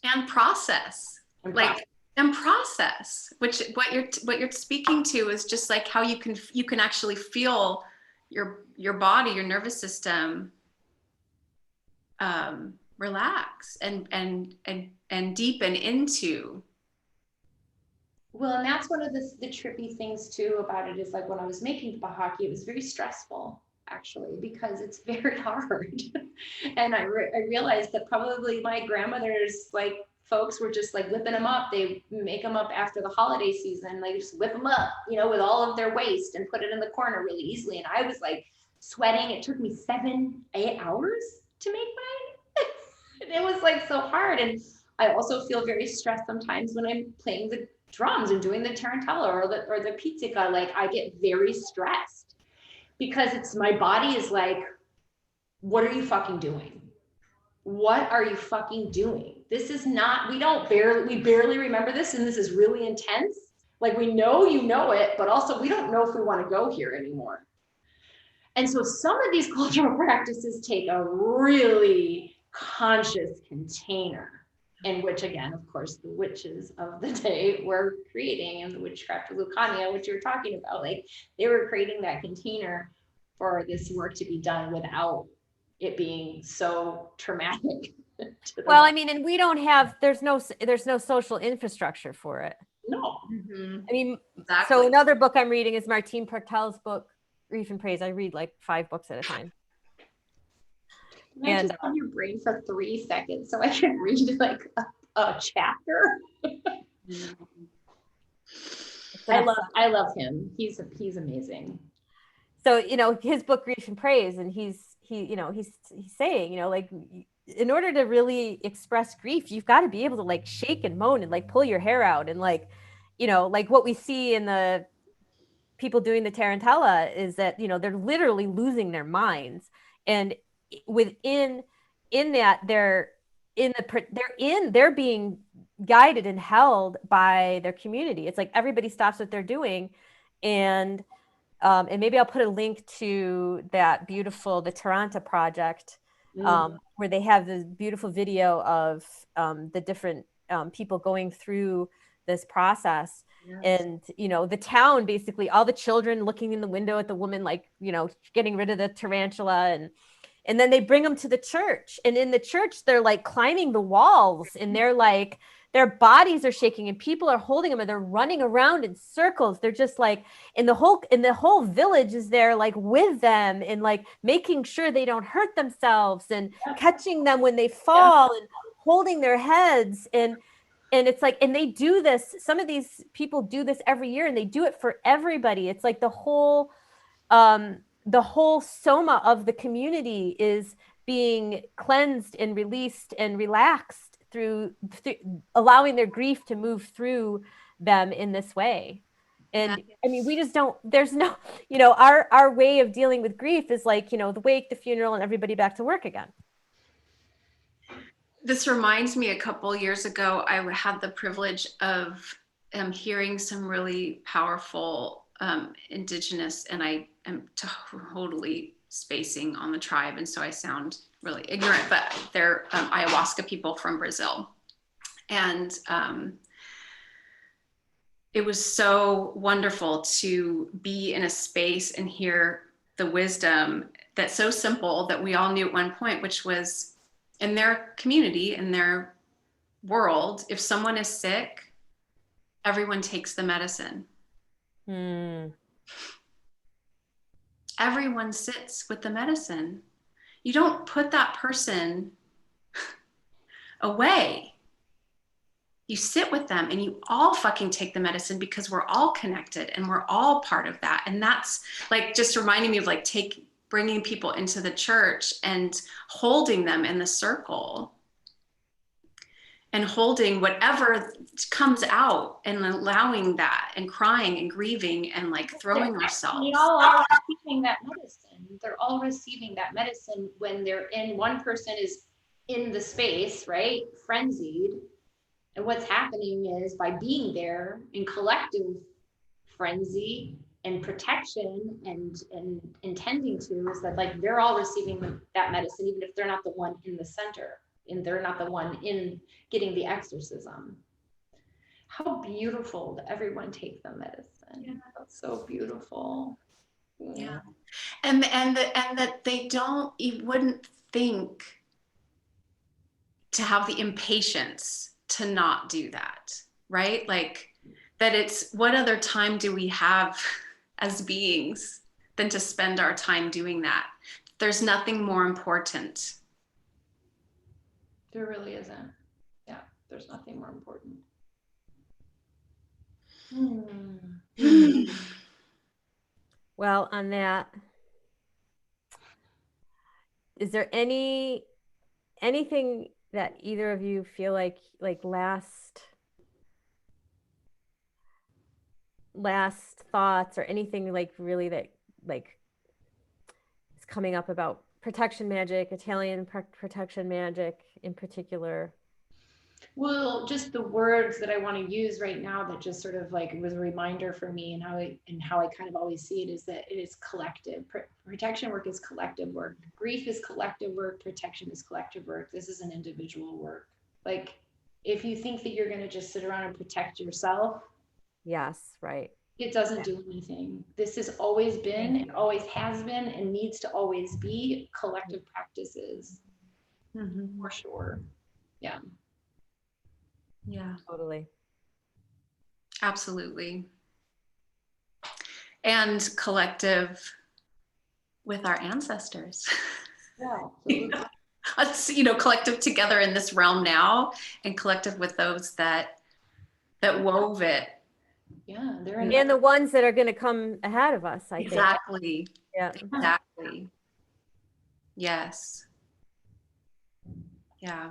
and process, which what you're speaking to is just like how you can actually feel your body, your nervous system relax and deepen into. Well, and that's one of the trippy things too about it is like when I was making pahaki, it was very stressful actually because it's very hard. And I realized that probably my grandmother's like folks were just like whipping them up. they make them up after the holiday season, like just whip them up, you know, with all of their waste and put it in the corner really easily. And I was like sweating. It took me 7-8 hours to make mine. And it was like so hard. And I also feel very stressed sometimes when I'm playing the drums and doing the tarantella or the pizzica. Like I get very stressed because it's my body is like, what are you fucking doing? What are you fucking doing? This is not, we barely remember this, and this is really intense. Like we know you know it, but also we don't know if we want to go here anymore. And so some of these cultural practices take a really conscious container, in which, again, of course, the witches of the day were creating, and the witchcraft of Lucania, which you were talking about, like they were creating that container for this work to be done without it being so traumatic. Well, I mean, and we don't have, there's no social infrastructure for it. No. Mhm. I mean, Exactly. so another book I'm reading is Martine Praktel's book, Grief and Praise. I read like 5 books at a time. Can I just on your brain for 3 seconds so I can read like a chapter? I love him. He's amazing. So, you know, his book, Grief and Praise, and he's saying, you know, like in order to really express grief, you've got to be able to like shake and moan and like pull your hair out. And like, you know, like what we see in the people doing the tarantella is that, you know, they're literally losing their minds. And within that, they're being guided and held by their community. It's like everybody stops what they're doing. And maybe I'll put a link to that the Taranta project, where they have this beautiful video of the different people going through this process. Yes. And, you know, the town, basically all the children looking in the window at the woman, like, you know, getting rid of the tarantula. And then they bring them to the church, and in the church, they're like climbing the walls, and they're like, their bodies are shaking and people are holding them and they're running around in circles. They're just like, and the whole village is there like with them and like making sure they don't hurt themselves and catching them when they fall and holding their heads. And it's like, and they do this, some of these people do this every year, and they do it for everybody. It's like the whole soma of the community is being cleansed and released and relaxed through allowing their grief to move through them in this way. And I mean, we just don't, there's no, you know, our way of dealing with grief is like, you know, the wake, the funeral, and everybody back to work again. This reminds me, a couple years ago, I had the privilege of hearing some really powerful indigenous, and I am totally spacing on the tribe, and so I sound really ignorant, but they're ayahuasca people from Brazil. And it was so wonderful to be in a space and hear the wisdom that's so simple that we all knew at one point, which was in their community, in their world, if someone is sick, everyone takes the medicine. Everyone sits with the medicine. You don't put that person away. You sit with them and you all fucking take the medicine, because we're all connected and we're all part of that. And that's like just reminding me of like bringing people into the church and holding them in the circle and holding whatever comes out and allowing that and crying and grieving and like throwing ourselves. We all are receiving that medicine. They're all receiving that medicine when they're in, one person is in the space, right? Frenzied. And what's happening is by being there in collective frenzy and protection and intending to, is that like they're all receiving that medicine, even if they're not the one in the center and they're not the one in getting the exorcism. How beautiful that everyone take the medicine. Yeah. That's so beautiful. Yeah. And that they don't, you wouldn't think to have the impatience to not do that, right? Like that it's, what other time do we have as beings than to spend our time doing that? There's nothing more important. There really isn't. Yeah. There's nothing more important. Well, on that, is there anything that either of you feel like last thoughts or anything like really that like is coming up about protection magic, Italian protection magic in particular? Well, just the words that I want to use right now that just sort of like was a reminder for me, and how I kind of always see it is that it is collective. Protection work is collective work. Grief is collective work. Protection is collective work. This is an individual work. Like if you think that you're going to just sit around and protect yourself, Yes, right. it doesn't do anything. This has always been and always has been and needs to always be collective practices, for sure. Yeah. Yeah, Totally. absolutely. And collective with our ancestors. Yeah. Us, collective together in this realm now, and collective with those that wove it. Yeah, they're And the ones that are going to come ahead of us, I think. Exactly. Yeah. Exactly. Yes. Yeah.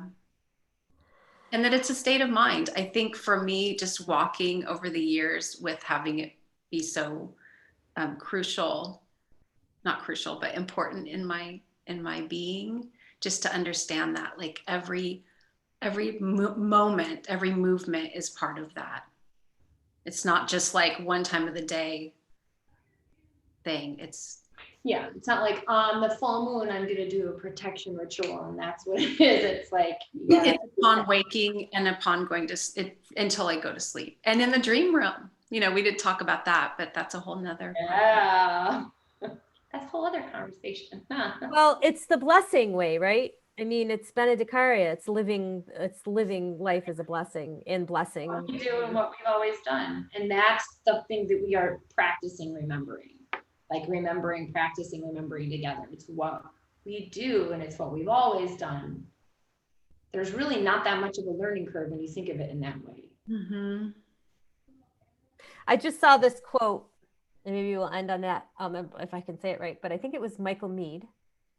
And that it's a state of mind. I think for me, just walking over the years with having it be so crucial, not crucial, but important in my being, just to understand that like every moment, every movement is part of that. It's not just like one time of the day thing. It's not like on the full moon I'm gonna do a protection ritual and that's what it is. It's like it's upon waking and upon going to until I go to sleep, and in the dream realm. We did talk about that, but that's a whole nother. Yeah. That's a whole other conversation. Well, it's the blessing way, right? I mean, it's Benedicaria. It's living life as a blessing and blessing. What we do and what we've always done. And that's the thing that we are practicing remembering. Like practicing remembering together. It's what we do and it's what we've always done. There's really not that much of a learning curve when you think of it in that way. Mm-hmm. I just saw this quote, and maybe we'll end on that, if I can say it right, but I think it was Michael Mead.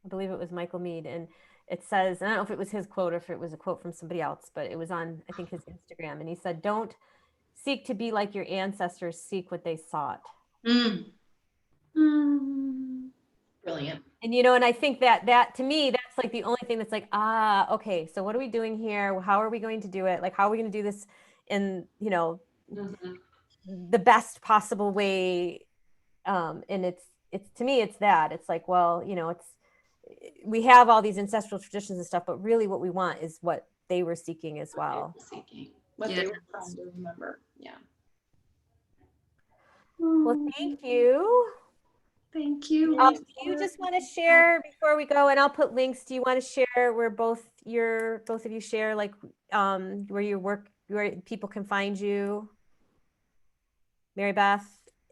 I believe it was Michael Mead. And it says, I don't know if it was his quote or if it was a quote from somebody else, but it was on, I think, his Instagram. And he said, "Don't seek to be like your ancestors, seek what they sought." Brilliant. And, and I think that to me, that's like the only thing that's like, okay, so what are we doing here? How are we going to do it? Like, how are we going to do this in, the best possible way? And it's to me, it's that. It's like, well, we have all these ancestral traditions and stuff, but really what we want is what they were seeking as well. What they were trying to remember. Yeah. Well, thank you. Thank you. Do you just want to share before we go, and I'll put links. Do you want to share where both of you share, like where your work, where people can find you? Marybeth,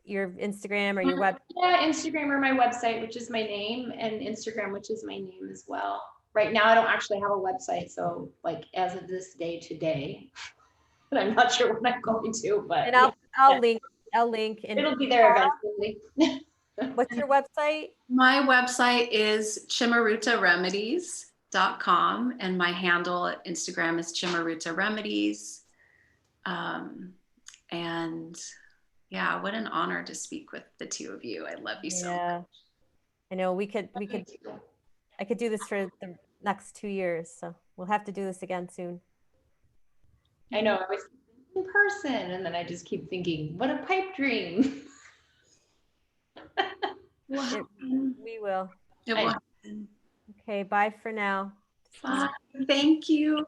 your Instagram or your web? Yeah, Instagram or my website, which is my name, and Instagram, which is my name as well. Right now, I don't actually have a website, so like as of this day today, but I'm not sure when I'm going to. But and I'll link. And it'll be there eventually. What's your website? My website is chimarutaremedies.com, and my handle at Instagram is chimarutaremedies. And yeah, what an honor to speak with the two of you. I love you so much. I know I could do this for the next 2 years, so we'll have to do this again soon. I know, I was in person, and then I just keep thinking, what a pipe dream. We will. It will. Okay, bye for now. Bye. Thank you.